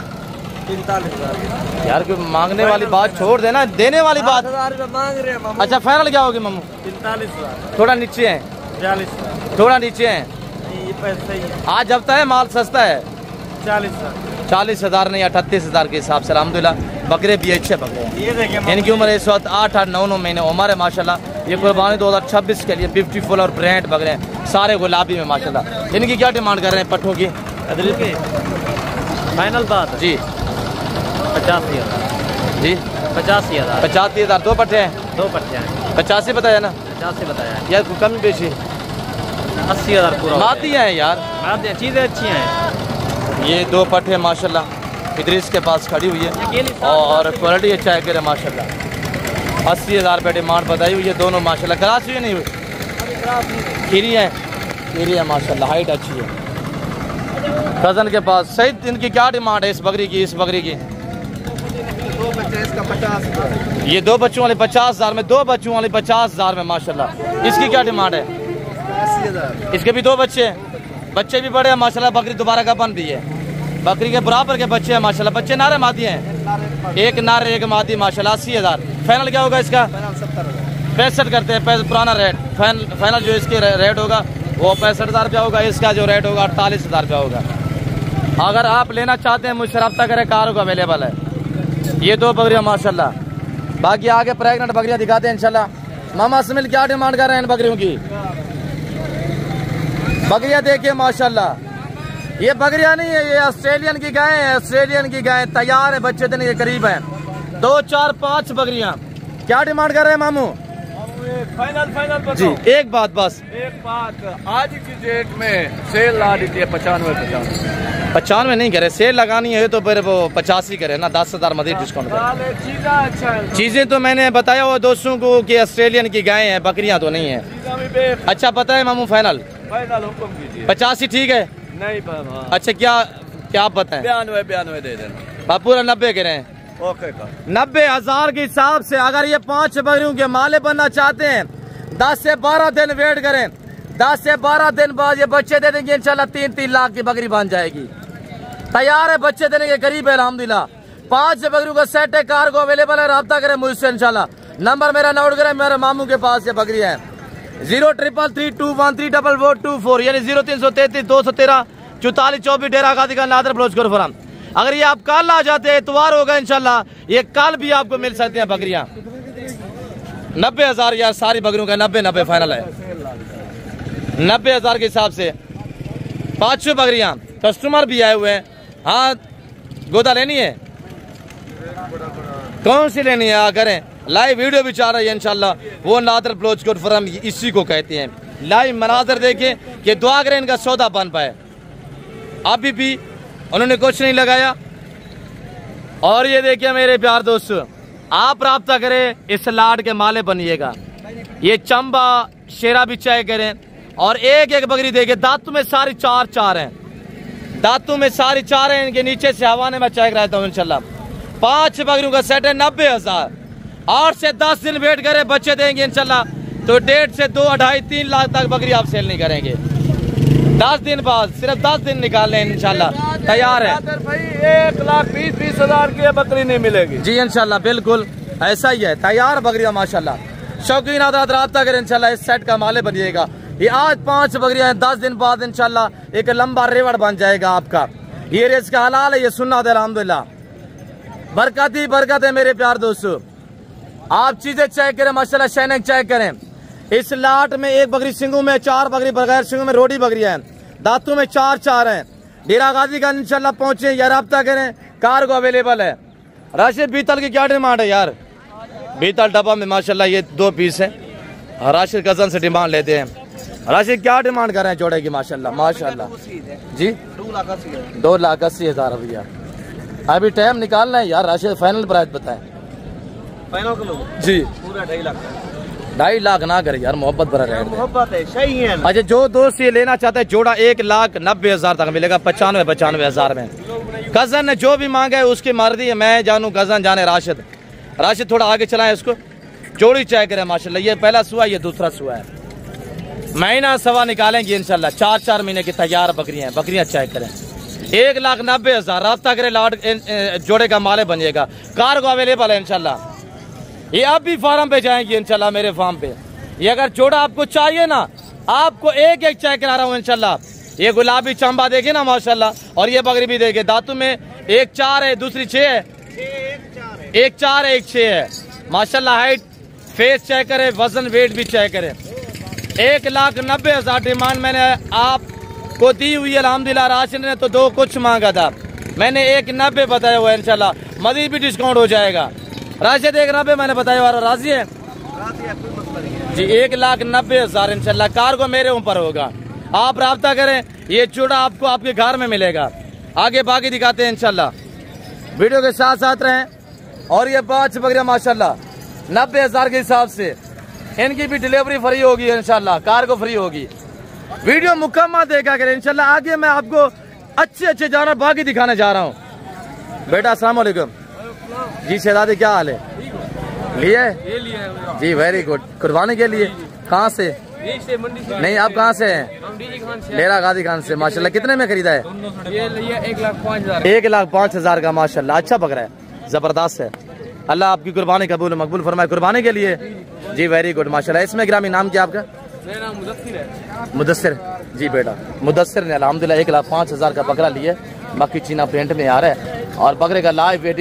43,000 यार कोई मांगने वाली बात छोड़ देना, देने वाली बात। 8,000 मांग रहे हैं मामू। अच्छा फाइनल क्या होगी मामू? 43,000। थोड़ा नीचे है, 43,000। थोड़ा नीचे है। ये पैसे सही है। आज हफ्ता है, माल सस्ता है। 40,000। 40,000 नहीं 38,000 के हिसाब से अल्हम्दुलिल्लाह। बकरे भी अच्छे बकरे हैं। ये देखिए इनकी उम्र इस वक्त 8-9 महीने उम्र है माशाल्लाह। ये कुर्बानी 2026 के लिए ब्यूटीफुल और ब्रांड बकरे हैं, सारे गुलाबी में माशाल्लाह। इनकी क्या डिमांड कर रहे हैं पट्ठों की? फाइनल बात जी 85,000 जी 85,000। 85,000। 2 पट्ठे हैं, 2 पट्टे हैं। 85 बताया ना 85 बताया है। यार, कमी बेची 80,000 पूरा। माती हैं यार, चीज़ें अच्छी हैं। ये 2 पट्टे माशाल्लाह इदरीस के पास खड़ी हुई है और क्वालिटी अच्छा है करे माशाल्लाह। 80,000 रुपये डिमांड बताई हुई है। दोनों माशाल्लाह क्रास हुई नहीं हुई, खीरी है माशाल्लाह, हाइट अच्छी है। कज़न के पास सही। इनकी क्या डिमांड है इस बकरी की? इस बकरी की 2 बच्चे, इसका 50,000। ये 2 बच्चों वाले 50,000 में, 2 बच्चों वाले 50,000 में माशाल्लाह। इसकी क्या डिमांड है? 80,000। इसके भी 2 बच्चे हैं, बच्चे भी बड़े हैं माशाल्लाह। बकरी दोबारा का बन दी है, बकरी के बराबर के बच्चे हैं माशाल्लाह। बच्चे नारे मादी हैं, एक नारे एक मादी माशाल्लाह। 80,000। फाइनल क्या होगा इसका? 70,000। 65 करते हैं, पुराना रेट। फाइनल जो इसके रेट होगा वो 65,000 रुपया होगा। इसका जो रेट होगा 48,000 रुपया होगा। अगर आप लेना चाहते हैं मुझसे रब्ता करें, कार को अवेलेबल है। ये 2 बकरियां माशाल्लाह। बाकी आगे प्रेग्नेंट बकरियां दिखाते हैं इंशाल्लाह। मामा असमिल क्या डिमांड कर रहे हैं इन बकरियों की? बकरियां देखिए माशाल्लाह। ये बकरियां नहीं है, ये ऑस्ट्रेलियन की गाय है। ऑस्ट्रेलियन की गाय तैयार है, बच्चे देने के करीब है। 2, 4, 5 बकरियां। क्या डिमांड कर रहे हैं मामू? फाइनल जी एक बात बस, एक बात, आज की डेट में सेल ला दी है 95 नहीं करे। सेल लगानी है तो फिर वो 85 करे ना, 10,000 मजीद डिस्काउंट करे। चीज़ें अच्छा है। चीजें तो मैंने बताया हुआ दोस्तों को कि ऑस्ट्रेलियन की गायें हैं, बकरियां तो नहीं है। अच्छा पता है मामू फाइनल हुक्म कीजिए। 85 ठीक है? नहीं अच्छा क्या आप बताएं? 92 दे देना। पूरा 90 कह रहे हैं। ओके का 90,000 के हिसाब से अगर ये 5 बकरियों के माले बनना चाहते हैं, 10 से 12 दिन वेट करें। 10 से 12 दिन बाद ये बच्चे दे देंगे इंशाल्लाह। 3-3 लाख की बकरी बन जाएगी। तैयार है, बच्चे देने के करीब है अल्हम्दुलिल्लाह। 5 बकरियों का सेट है, कार को अवेलेबल है। रब्ता करें मुझसे इंशाल्लाह। नंबर मेरा नोट करें, मेरे मामू के पास ये बकरी है। 0333213424 यानी 0333 213 44 24 डेरा गादी का नादर ब्लोच कर फराम। अगर ये आप कल आ जाते हैं, इतवार होगा इंशाल्लाह, ये कल भी आपको मिल सकती हैं बकरियां। 90,000 यार, सारी बकरियों का 90 फाइनल है। 90,000 के हिसाब से 5 बकरियां। कस्टमर भी आए हुए हैं। हाँ गोदा लेनी है, कौन सी लेनी है? करें लाइव वीडियो भी चाह रही है इंशाल्लाह। वो नादर ब्लोच कोट फरम इसी को कहते हैं। लाइव मनाजर देखें कि दुआ करें इनका सौदा बन पाए। अभी भी उन्होंने कुछ नहीं लगाया। और ये देखिए मेरे प्यार दोस्तों, आप राब्ता करें, इस लाड के माले बनिएगा। ये चंबा शेरा भी चाय करें और एक एक बकरी देखिए, दांतों में सारी 4 हैं, दांतों में सारी 4 हैं। इनके नीचे से हवाने में चाय कराता हूँ इंशाल्लाह। 5 बकरियों का सेट है 90,000। 8 से 10 दिन वेट करें, बच्चे देंगे इंशाल्लाह। तो 1.5 से 2, 2.5, 3 लाख तक बकरी आप सेल नहीं करेंगे। 10 दिन बाद, सिर्फ 10 दिन निकालने इंशाल्लाह तैयार है। भाई 1,20,000 की बकरी नहीं मिलेगी जी इंशाल्लाह, बिल्कुल ऐसा ही है। तैयार बकरियां माशाल्लाह। शौकीन आदत राब्ता करें इंशाल्लाह, इस सेट का माले बनिएगा। ये आज 5 बकरियां हैं, 10 दिन बाद इंशाल्लाह एक लंबा रेवड़ बन जाएगा आपका। ये रिज़्क़ हलाल है, ये सुन्नत है अल्हम्दुलिल्लाह। बरकत ही बरकत है मेरे प्यार दोस्तों। आप चीजें चेक करें माशाल्लाह, शैनक चेक करें। इस लाट में 1 बकरी सिंगू में, 4 बकरी बगैर सिंगू में, रोडी बकरियां हैं। दांतों में 4 हैं। डेरा गाजी का इंशाल्लाह पहुंचे या रब्ता करें, कार को अवेलेबल है। राशिद बीतल की क्या डिमांड है यार? बीतल डब्बा में माशाल्लाह ये 2 पीस है। राशिद कजन से डिमांड लेते हैं। राशिद क्या डिमांड कर रहे हैं जोड़े की? माशाल्लाह माशाल्लाह जी 2,80,000 रुपया। अभी टाइम निकालना है यार। राशिद फाइनल प्राइस बताएं। फाइनल किलो जी पूरा 2.5 लाख। 2.5 लाख ना करे यार, मोहब्बत भरा रेट। मोहब्बत है, सही है। अच्छा जो दोस्त ये लेना चाहता है जोड़ा 1,90,000 तक मिलेगा, 95,000 में। कजन ने जो भी मांगा है उसकी मर्जी है, मैं जानू कजन जाने राशिद। राशिद थोड़ा आगे चलाएं इसको, जोड़ी चेक करें माशाल्लाह। ये पहला सुआ, ये दूसरा सुआ है। महीना सवा निकालेंगे इंशाल्लाह। 4-4 महीने की तैयार बकरियां हैं, बकरियां चेक करें। 1,90,000 राब्ता करें, लाड जोड़े का माले बनिएगा। कार को अवेलेबल है इंशाल्लाह। ये अब भी फार्म पे जाएंगे इंशाल्लाह, मेरे फार्म पे। ये अगर जोड़ा आपको चाहिए ना, आपको एक एक चेक करा रहा हूँ इंशाल्लाह। ये गुलाबी चंबा देखे ना माशाल्लाह, और ये बकरी भी देखे। दांतों में 1 4 है, दूसरी 6 है। 1 4 है, 1 6 है माशाल्लाह। हाइट फेस चेक करें, वजन वेट भी चेक करें। 1,90,000 डिमांड मैंने आपको दी हुई है अल्हम्दुलिल्लाह। राशिद ने तो 2 कुछ मांगा था, मैंने 1,90 बताया हुआ है इंशाल्लाह। मजीद भी डिस्काउंट हो जाएगा। राशिद 1,90 मैंने बताया हुआ, राजी है जी। 1,90,000 इंशाल्लाह। कार को मेरे ऊपर होगा, आप राब्ता करें। ये चूड़ा आपको आपके घर में मिलेगा। आगे बाकी दिखाते हैं इंशाल्लाह, वीडियो के साथ साथ रहें। और ये 5 बकरियां माशाल्लाह 90,000 के हिसाब से, इनकी भी डिलीवरी फ्री होगी इंशाल्लाह, कार को फ्री होगी। वीडियो मुकम्मल देखा करें इंशाल्लाह। आगे मैं आपको अच्छे जानवर बाकी दिखाने जा रहा हूँ। बेटा अस्सलाम वालेकुम जी। शहजादी क्या हाल है? लिए ये लिया जी, वेरी गुड। कुर्बानी के लिए कहाँ से? नहीं, आप कहाँ से हैं? डेरा गाजी खान से माशाल्लाह। कितने में खरीदा है? ये लिया 1,05,000। 1,05,000 का माशाल्लाह। अच्छा बकरा है, जबरदस्त है। अल्लाह आपकी कुर्बानी कबूल मकबूल फरमाए। कुर्बानी के लिए जी, वेरी गुड माशाल्लाह। इसमें ग्रामी नाम क्या आपका? मेरा नाम मुदस्सिर है। मुदस्सिर जी बेटा। मुदस्सिर ने अल्हम्दुलिल्लाह 1,05,000 का बकरा लिया। बाकी चीना प्रिंट में आ रहा है। और बकरे का लाइव वेट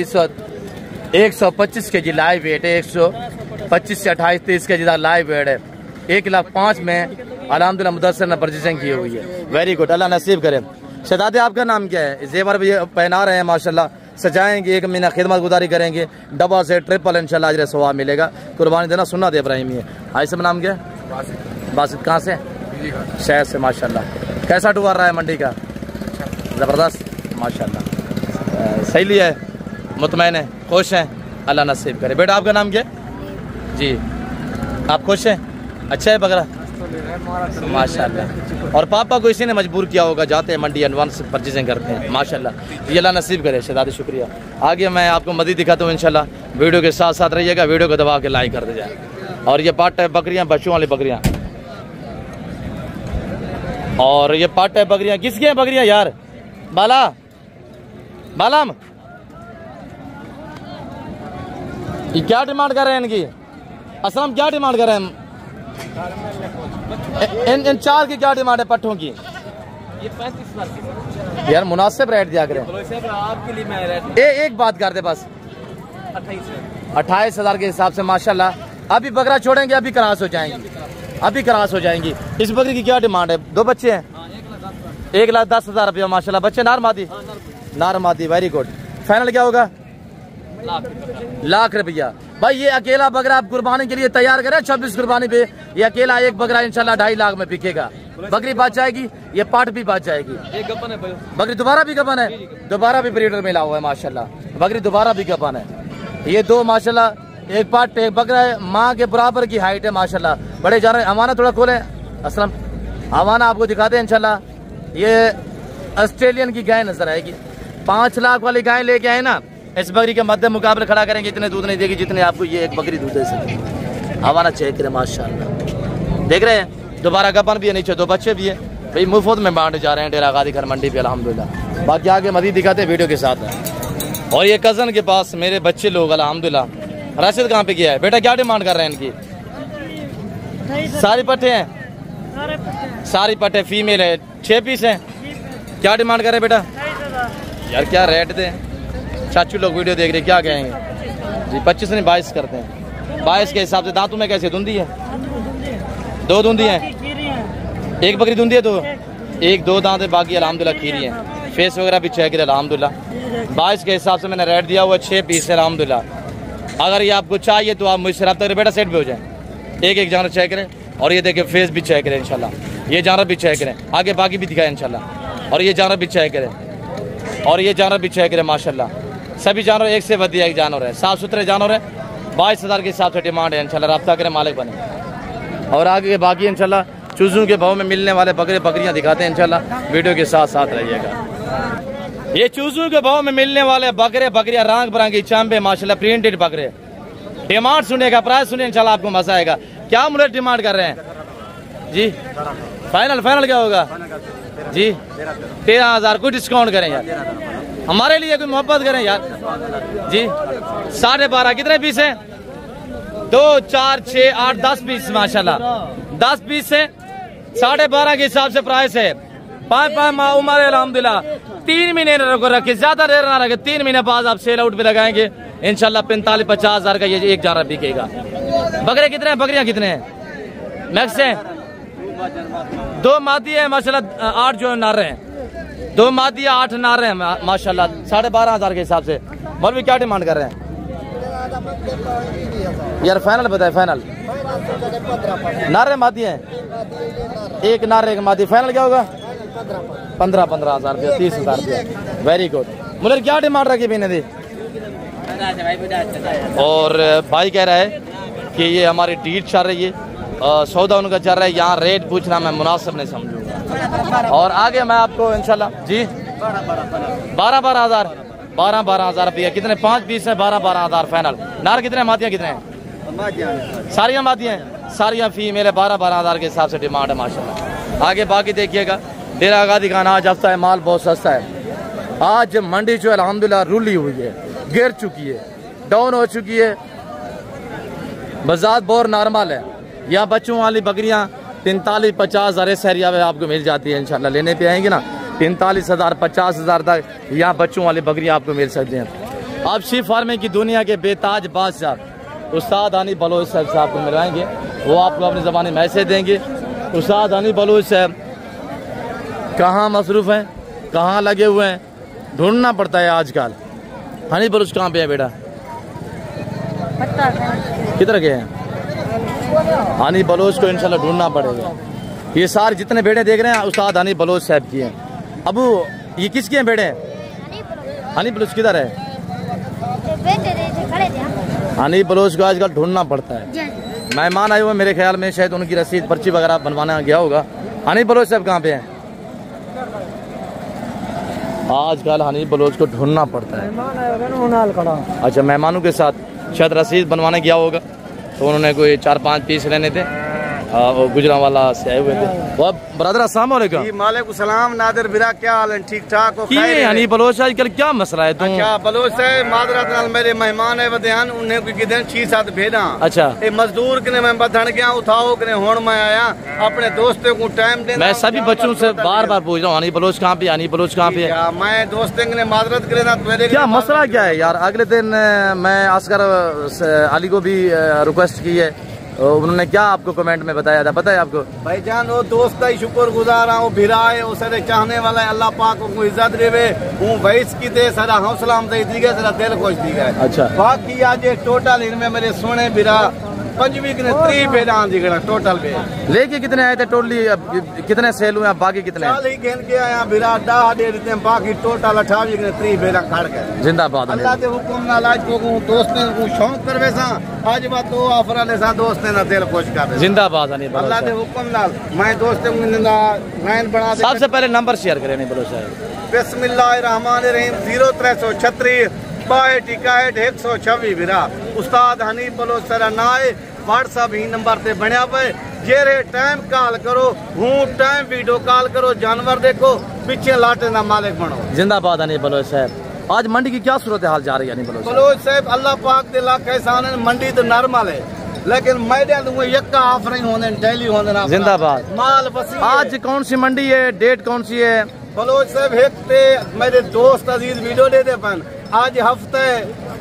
125 के जी लाइव वेट है। 125 से 28-30 के जी लाइव वेट है। 1,05,000 में अल्हम्दुलिल्लाह मुदस्सिर ने परचेसिंग की हुई है। वेरी गुड, अल्लाह नसीब करे। शहजादे आपका नाम क्या है? जेवर भी पहना रहे हैं माशाल्लाह, सजाएंगे। 1 महीना खिदमत गुजारी करेंगे, डबल से ट्रिपल इंशाल्लाह अजर सवाब मिलेगा। कुर्बानी देना सुन्नत इब्राहिमी है। भाई साहब नाम क्या है? बासित। कहाँ से? शहर से माशाल्लाह। कैसा टूर रहा है मंडी का? ज़बरदस्त माशाल्लाह। सही लिया है, मुतमैन है, खुश हैं? अल्लाह नसीब करे। बेटा आपका नाम क्या है जी? आप खुश हैं? अच्छा है बकरा माशाल्लाह। और पापा को इसी ने मजबूर किया होगा, जाते हैं मंडी एडवांस परचेजिंग करते हैं माशाल्लाह। ये अल्लाह नसीब करे शहजादी, शुक्रिया। आगे मैं आपको मज़ीद दिखाता हूँ इंशाल्लाह। वीडियो के साथ साथ रहिएगा, वीडियो को दबा के लाइक कर दीजिए। और ये पार्ट टाइप बकरियाँ, बच्चों वाली बकरियाँ। और ये पार्ट टाइप बकरियाँ किसकी हैं बकरियाँ यार? बालाम ये क्या डिमांड कर रहे हैं इनकी? असलम क्या डिमांड कर रहे हैं? इन 4 की क्या डिमांड है पट्ठों की? ये 35,000 यार मुनासिब रेट दिया करें। आपके लिए मैं रेट एक बात कर दे बस, 28,000 के हिसाब से माशाल्लाह। अभी बकरा छोड़ेंगे, अभी क्रॉस हो जाएंगी, अभी क्रॉस हो जाएंगी। इस बकरी की क्या डिमांड है? 2 बच्चे हैं, 1,10,000 रुपया माशाल्लाह। बच्चे नार मादी? नार मादी, वेरी गुड। फाइनल क्या होगा? लाख रुपया। भाई ये अकेला बकरा आप कुर्बानी के लिए तैयार करें 26 कुर्बानी पे। ये अकेला एक बकरा इंशाल्लाह 2.5 लाख में बिकेगा। बकरी बच जाएगी, ये पाट भी बच जाएगी। एक गपन है बकरी दोबारा भी गपन है, दोबारा भी ब्रीडर मिला हुआ है माशाल्लाह। बकरी दोबारा भी गपन है। ये 2 माशाल्लाह, एक पाट एक बकरा है, माँ के बराबर की हाइट है माशाल्लाह। बड़े जानवर। हवाना थोड़ा खोले असलम, हवाना आपको दिखाते हैं इंशाल्लाह। ये ऑस्ट्रेलियन की गाय नजर आएगी। 5 लाख वाली गाय लेके आए ना, इस बकरी के मध्य मुकाबले खड़ा करेंगे, इतने दूध नहीं देगी जितने आपको ये एक बकरी दूध दे सके। हवाना चेक करें माशाल्लाह, देख रहे हैं। दोबारा गपन भी है, नीचे 2 बच्चे भी है। भाई मुफ्त में बांटे जा रहे हैं डेरा गाजी खान मंडी पे अल्हम्दुलिल्लाह। बाकी आगे मजीद दिखाते हैं वीडियो के साथ। और ये कज़न के पास मेरे बच्चे लोग अल्हम्दुलिल्लाह। राशिद कहाँ पे गया है? बेटा क्या डिमांड कर रहे हैं इनकी? सारी पट्टे हैं, सारी पट्टे फीमेल है, 6 पीस हैं। क्या डिमांड कर रहे हैं बेटा? यार क्या रेट दे? चाचू लोग वीडियो देख रहे, क्या कहेंगे जी? 25 नहीं 22 करते हैं। 22 के हिसाब से। दांतों में कैसे? धुंधी है? 2 धुंधी है, एक बकरी धुंधी है, 1-2 दांत है, बाकी अल्हम्दुलिल्लाह खीरी है। फेस वगैरह भी चेक करे अल्हम्दुलिल्लाह। 22 के हिसाब से मैंने रेट दिया हुआ, 6 पीस है अल्हम्दुलिल्लाह। अगर ये आपको चाहिए तो आप मुझसे रब्ता करें। बेटा सेट पे हो जाए, एक जानवर चेक करें। और ये देखें फेस भी चेक करें इंशाल्लाह। ये जानवर भी चेक करें, आगे बाकी भी दिखाएं इंशाल्लाह। और ये जानवर भी चेक करें, और ये जानवर भी चेक करें माशाल्लाह। सभी जानवर एक से बढ़िया एक जानवर है, साफ सुथरे जानवर है। 22,000 के हिसाब से डिमांड है। इंशाल्लाह रब्ता करें, मालिक बने। और आगे बाकी इंशाल्लाह चूज़ों के भाव में मिलने वाले बकरे बकरियां दिखाते हैं। इंशाल्लाह वीडियो के साथ साथ रहिएगा। ये चूज़ों के भाव में मिलने वाले बकरे बकरियां रंग बिरंगी चांबे माशाल्लाह प्रिंटेड बकरे। डिमांड सुनेगा, प्राइस सुनिए, इंशाल्लाह आपको मजा आएगा। क्या मूल्य डिमांड कर रहे हैं जी? फाइनल क्या होगा जी? 13,000। कोई डिस्काउंट करें यार, हमारे लिए कोई मोहब्बत करें यार जी। 12.5 कितने पीस हैं? 2 4 6 8 10 पीस माशाल्लाह। 10 पीस से 12.5 के हिसाब से प्राइस है। 5 माह उम्र है अल्हम्दुलिल्लाह। 3 महीने रखे, ज्यादा देर ना रखे। 3 महीने बाद आप सेल आउट पे लगाएंगे इंशाल्लाह। 45-50 हजार का ये एक जानवर बिकेगा। बकरे कितने हैं, बकरियां कितने हैं? मैक्स है 2 मादी है माशाल्लाह, 8 जो नारे हैं। 2 मादी 8 नारे हैं माशाल्लाह। 12,500 के हिसाब से। मौलवी क्या डिमांड कर रहे हैं यार? फाइनल बताए, फाइनल। नारे मादी हैं, एक नारे एक मादी। फाइनल क्या होगा? 15,000 रुपया, 30,000 रुपया। Very good. मुझे क्या डिमांड रखी महीने दी? और भाई कह रहा है कि ये हमारी डील चल रही है, सौदा उनका चल रहा है। यहाँ रेट पूछना मैं मुनासिब नहीं समझूंगा। और आगे मैं आपको इंशाल्लाह जी 12,000 रुपया। कितने? 5 पीस है, 12,000 फाइनल। नार कितने, मादियाँ कितने हैं? सारियाँ मादियाँ हैं, सारियाँ फीमेल है। 12,000 के हिसाब से डिमांड है माशाल्लाह। आगे बाकी देखिएगा। डेरा गादी खाना आज हफ्ता है, माल बहुत सस्ता है। आज मंडी जो अल्हम्दुलिल्लाह रुली हुई है, गिर चुकी है, डाउन हो चुकी है। बाजार बहुत नॉर्मल है। यहाँ बच्चों वाली बकरियाँ 45-50 हज़ार इस एरिया में आपको मिल जाती है। इंशाल्लाह लेने पे आएंगे ना 45,000 50,000 तक यहाँ बच्चों वाली बकरियाँ आपको मिल सकती हैं। आप शीप फार्मिंग की दुनिया के बेताज बादशाह उस्ताद हनी बलोच साहब से आपको मिलवाएंगे। वो आपको अपनी ज़बानी मैसेज देंगे। उस्ताद हनी बलोच साहब कहाँ मसरूफ़ हैं, कहाँ लगे हुए हैं, ढूंढना पड़ता है आजकल। हनी बलोच कहाँ पे है बेटा? किधर गए हैं? हनी बलोच को इंशाल्लाह ढूंढना पड़ेगा। ये सारे जितने बेड़े देख रहे हैं उस्ताद हनी बलोच साहब की हैं। अबू ये किसके हैं बेड़े? हनी बलोच किधर है? हनी बलोच को आजकल ढूंढना पड़ता है। मेहमान आए हुए मेरे ख्याल में, शायद उनकी रसीद पर्ची वगैरह बनवाना गया होगा। हनी बलोच साहब कहाँ पे हैं? आजकल हनी बलोच को ढूंढना पड़ता है। अच्छा, मेहमानों के साथ शायद रसीद बनवाने गया होगा, तो उन्होंने कोई 4-5 पीस लेने थे। वो गुजरांवाला से आए हुए थे। वो ब्रदर अस्सलाम वालेकुम। वालेकुम सलाम। नादिर बिरा क्या हाल है? ठीक ठाक हो? हनी बलोच आजकल क्या मसला है? तुम अच्छा बलोच है मादरत नाल मेरे मेहमान है वध्यान उन्हें कोई किधर 6-7 भेड़ा। अच्छा, ए मजदूर कने मैं बधन गया उठाओ कने हुन मैं आया अपने दोस्तों को टाइम देना। मैं सभी बच्चों से बार-बार पूछ रहा हूँ हनी बलोच कहाँ पे, हनी बलोच कहाँ पे है? मैं दोस्तों कने मादरत करे ना। क्या मसला क्या है यार? अगले दिन मैं असगर अली को भी रिक्वेस्ट की है, उन्होंने क्या आपको कमेंट में बताया था, पता है आपको? भाईजान वो दोस्त का ही शुक्र गुजार हूँ। भिरा है वो सारे चाहने वाला है। अल्लाह पाक को इज्जत देवे। हूँ वैस की दे सारा हौसला हमसे दी गया, सारा दिल खुश दी गया। अच्छा, बाकी आज टोटल इनमें मेरे सोने भिरा 5वीं ने 3 भेड़ा दिखना टोटल पे। लेके कितने आए थे टोटली? कितने सेल हुए? बाकी कितने? 40 गिन के आया भिरा 10 दे देते हैं। बाकी टोटल 28 ने 3 भेड़ा खड़ गए। जिंदाबाद। अल्लाह के हुक्म नाल आज को दोस्तों को शौक करवे सा आज बात तो ऑफर ले सा दोस्तों ना दिल खुश कर। जिंदाबाद। अल्लाह के हुक्म नाल मैं दोस्तों को लाइन बना दे। सबसे पहले नंबर शेयर करें नहीं बलोच साहब। बिस्मिल्लाहिर्रहमानिर्रहीम 0336 62 126 भिरा उस्ताद हनी बलोच सरा नाए व्हाट्सएप ही नंबर ते बनया पे जेरे टाइम कॉल करो। हूँ टाइम वीडियो कॉल करो, जानवर देखो, पीछे लाटे ना मालिक बनो। जिंदाबाद हनी बलोच साहब। आज मंडी की क्या सूरत हाल जा रही है? बलोच साहब अल्लाह पाक दे लाख एहसान है। मंडी तो नॉर्मल है लेकिन मैदान में यक्का ऑफर होने डेली होने। जिंदाबाद। माल वसी। आज कौन सी मंडी है, डेट कौन सी है? बलोच साहब एक ते मेरे दोस्त अजीज वीडियो दे दे पन। आज हफ्ते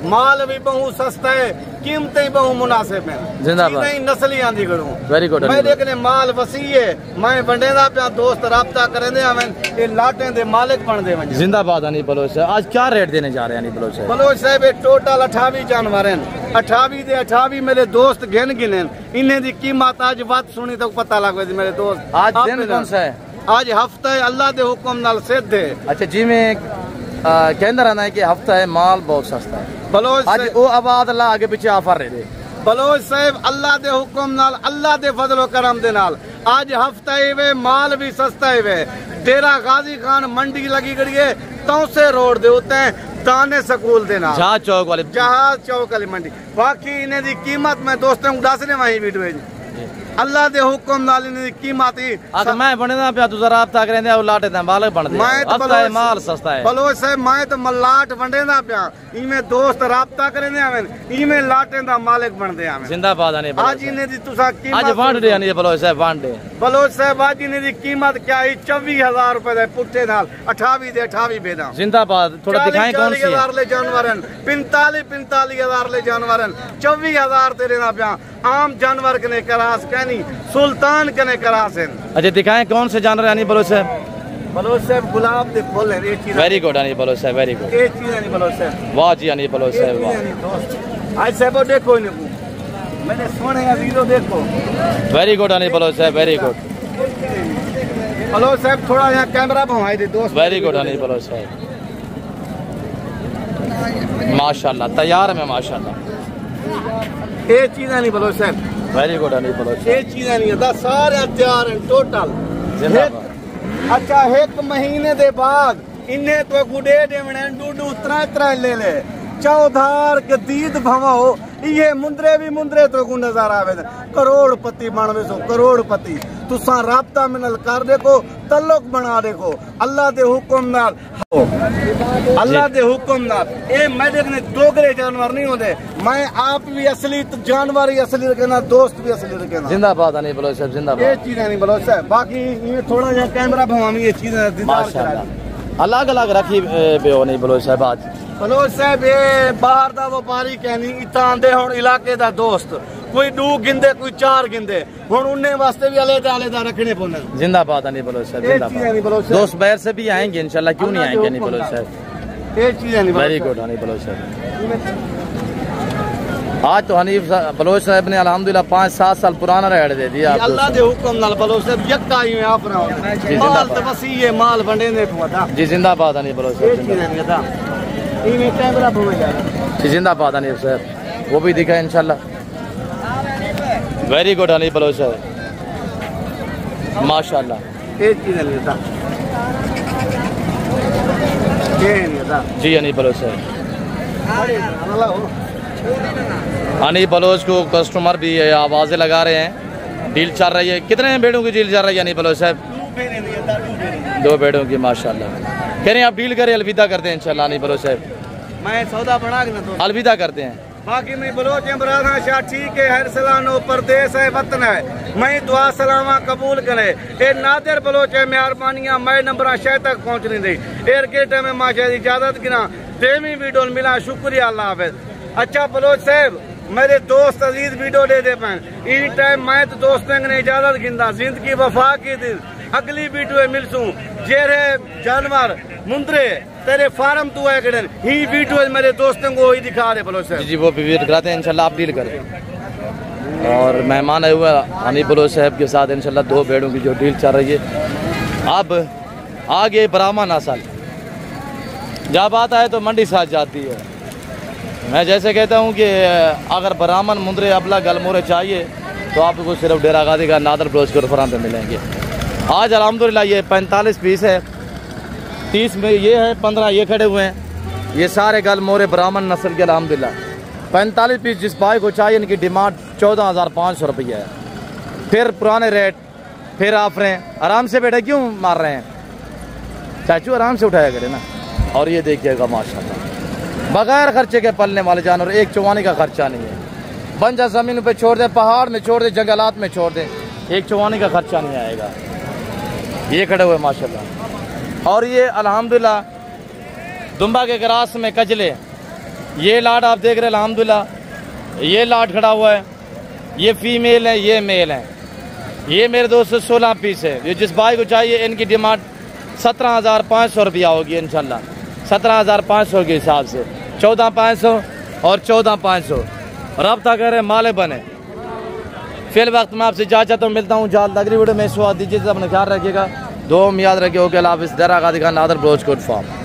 माल भी बहुत सस्ता है, कीमतें बहुत मुनासिब है। जिंदाबाद। नहीं नस्ली आंदी करूँ। Very good. मैं देखने माल वसी है। मैं बंडेदा पे दोस्त राब्ता करेंदे हमें ये लाटे दे मालिक बन दे। जिंदाबाद हनी बलोच साहब। आज क्या रेट देने जा रहे हैं हनी बलोच साहब? बलोच साहब टोटल 28 जानवर हैं। 28 दे 28 मेरे दोस्त गिन गिने। इन्हें दी कीमत आज बात सुनी तो पता लग गई मेरे दोस्त। आज दिन कौन सा है? आज हफ्ता है अल्लाह के हुक्म नाल सिद्ध है। अच्छा जी, में कहता रहना है कि हफ्ता है माल बहुत सस्ता है। बलोच आज वो आबाद अल्लाह आगे पीछे ऑफर रहे दे। बलोच साहब अल्लाह दे हुक्म नाल, अल्लाह दे फजलो करम दे नाल आज हफ्ता वे माल भी सस्ता वे। डेरा गाजी खान मंडी लगी गई है तौसे रोड दे उत्ते ताने स्कूल दे नाल जहाज चौक वाली मंडी। बाकी इन्हें दी कीमत मैं दोस्तों को दस ने वही वीडियो अल्लाह दे हुक्म नाल इन्हें दी कीमत ही मैं बनदा पिया तुसा राब्ता करेंदे ओ लाटे दा मालक बनदे हफ्ता है माल सस्ता है। बलोच साहब मैं तो मलाट वंडेदा पिया इमे दोस्त राब्ता करेंदे आवेन इमे लाटे दा मालिक बनदे आवेन। जिंदाबाद आने आज इन्हें दी तुसा कीमत आज वांड दे आने बलोच साहब वांड दे। बलोच साहब आज इन्हें दी कीमत क्या है 24,000 रुपए दे पुट्टे नाल 28 दे 28 बेदा। जिंदाबाद थोड़ा दिखाएं कौन सी 40,000 ले जानवरन 45,000 ले जानवरन 24,000 तेरे ना पिया आम जानवर कने करास कहनी सुल्तान कने करास है। अच्छा दिखाएं कौन से जानवर यानी बलोच साहब? बलोच साहब गुलाब दे फूल है ये चीज वेरी गुड यानी बलोच साहब वेरी गुड ये चीज यानी बलोच साहब वाह जी यानी बलोच साहब वाह। आज साहब देखो इनको मैंने सोने का वीडियो देखो वेरी गुड यानी बलोच साहब वेरी गुड। बलोच साहब थोड़ा यहाँ कैमरा घुमाई दे दोस्त। वेरी गुड यानी बलोच साहब माशाल्लाह तैयार में माशाल्लाह ये चीज नहीं बलोच साहब वेरी गुड यानी बलोच ये चीज नहीं है सारे तैयार हैं टोटल। अच्छा एक महीने दे बाद इन्हें तो गुडे देवने डूडू त्रै ले ले चौधार के दीद भवो ये मुंदरे भी मुंदरे तो को नजर आवे करोड़पति बनवे सो करोड़पति तुसा राब्ता मिनल कर देखो तल्लुक बना देखो अल्लाह दे हुक्म नाल अल्लाह दे हुक्म नाल। ए मेरे ने दोगरे जानवर नहीं होते मैं आप भी असली जानवर ही असली रखना दोस्त भी असली रखना। जिंदाबाद नहीं बलोच साहब जिंदाबाद। ये चीज नहीं बलोच साहब बाकी ये थोड़ा जा कैमरा भवामी ये चीज माशाल्लाह अलग अलग रखी बेओ नहीं बलोच साहब आज। बलोच साहब ये बाहर दा व्यापारी कहनी इतना आंदे हुन इलाके दा दोस्त कोई 2 गिंदे कोई 4 गिंदे हुन उन्ने वास्ते भी अलग रखने पौने। जिंदाबाद नहीं बलोच साहब जिंदाबाद। दोस्त बाहर से भी आएंगे इंशाल्लाह क्यों नहीं आएंगे नहीं बलोच साहब। ये चीज नहीं वेरी गुड नहीं बलोच साहब। आज तो हनीफ बलोच साहब ने अल्हम्दुलिल्लाह 5-7 साल पुराना रेट दे दिया अल्लाह दे हुक्म नाल बलोच साहब यक्का ही में आप माल तवसी है माल बंडे ने पता जी जिंदाबाद नहीं बलोच साहब। ये चीज नहीं था इमे कैमरा भूल जा जी जिंदाबाद नहीं साहब वो भी दिखा इंशाल्लाह वेरी गुड नहीं बलोच साहब माशाल्लाह। ये चीज नहीं था ये नहीं था जी नहीं बलोच साहब। अनी बलोच को कस्टमर भी आवाजें लगा रहे हैं डील चल रही है। कितने बेड़ों की डील चल रही है अनी बलोच साहब? 2 बेड़ों की माशाल्लाह। कह रहे हैं आप डील करें अलविदा करते हैं इंशाल्लाह नहीं बलोच साहब। मैं सौदा बना के ना अलविदा करते हैं। बाकी मैं बलोच इमरान शाह ठीक है हर सलानो परदेश है वतन है मैं दुआ सलामा कबूल करे ए नादिर बलोच है मेहरबानियां मैं नंबर शह तक पहुंचने दी एयरगेट में माशा इजाजत गिना देवी वीडियो मिला शुक्रिया अल्लाह हाफिज। अच्छा बलोच साहब मेरे दोस्त अजीज वीडियो दे दे पैन इन टाइम मैं तो दोस्तों ने इजाजत गिंदा जिंदगी वफा की दिन अगली वीडियो मिलसूं जेरे जानवर मुंदरे तेरे फार्म तू है कड़न ही वीडियो मेरे दोस्तों को ही दिखा दे बलोच साहब। जी वो भी वेट कराते हैं इंशाल्लाह आप डील करें। और मेहमान आए हुए हनी बलोच साहब के साथ इंशाल्लाह 2 बेड़ों की जो डील चल रही है। अब आगे ब्राह्मण नस्ल जब बात आए तो मंडी साथ जाती है। मैं जैसे कहता हूँ कि अगर ब्राह्मण मुंदरे अबला गलमोरे चाहिए तो आपको सिर्फ डेरा गाजी का नादर बलोच के फराम पे मिलेंगे। आज अल्हम्दुलिल्लाह ये 45 पीस है 30 में ये है 15 ये खड़े हुए हैं ये सारे गलमोरे ब्राह्मण नस्ल के अल्हम्दुलिल्लाह 45 पीस जिस भाई को चाहिए इनकी डिमांड 14,500 रुपये है। फिर पुराने रेट फिर ऑफरें आराम से बेटा क्यों मार रहे हैं चाचू आराम से उठाया करें ना। और ये देखिएगा माशाल्लाह बगैर खर्चे के पलने वाले जानवर एक चौवानी का खर्चा नहीं है। बंजर ज़मीन पे छोड़ दे पहाड़ में छोड़ दे जंगलात में छोड़ दे एक चौवानी का खर्चा नहीं आएगा। ये खड़े हुए माशाल्लाह। और ये अल्हम्दुलिल्लाह दुम्बा के ग्रास में कजले ये लाट आप देख रहे हैं अल्हम्दुलिल्लाह ये लाट खड़ा हुआ है ये फीमेल है ये मेल है। ये मेरे दोस्त 16 पीस है। ये जिस भाई को चाहिए इनकी डिमांड 17,500 रुपया होगी इंशाल्लाह 17,500 के हिसाब से 14,500 और 14,500 रब्ता करें माले बने। फिर वक्त मैं आपसे जा चाहता हूँ मिलता हूँ जाल अगली वीडियो में। स्वाद दीजिए अपना ख्याल रखिएगा। दो याद रखिए ओके अल्लाह हाफिज़। डेरा गाजी खान नादर बलोच कोट फार्म।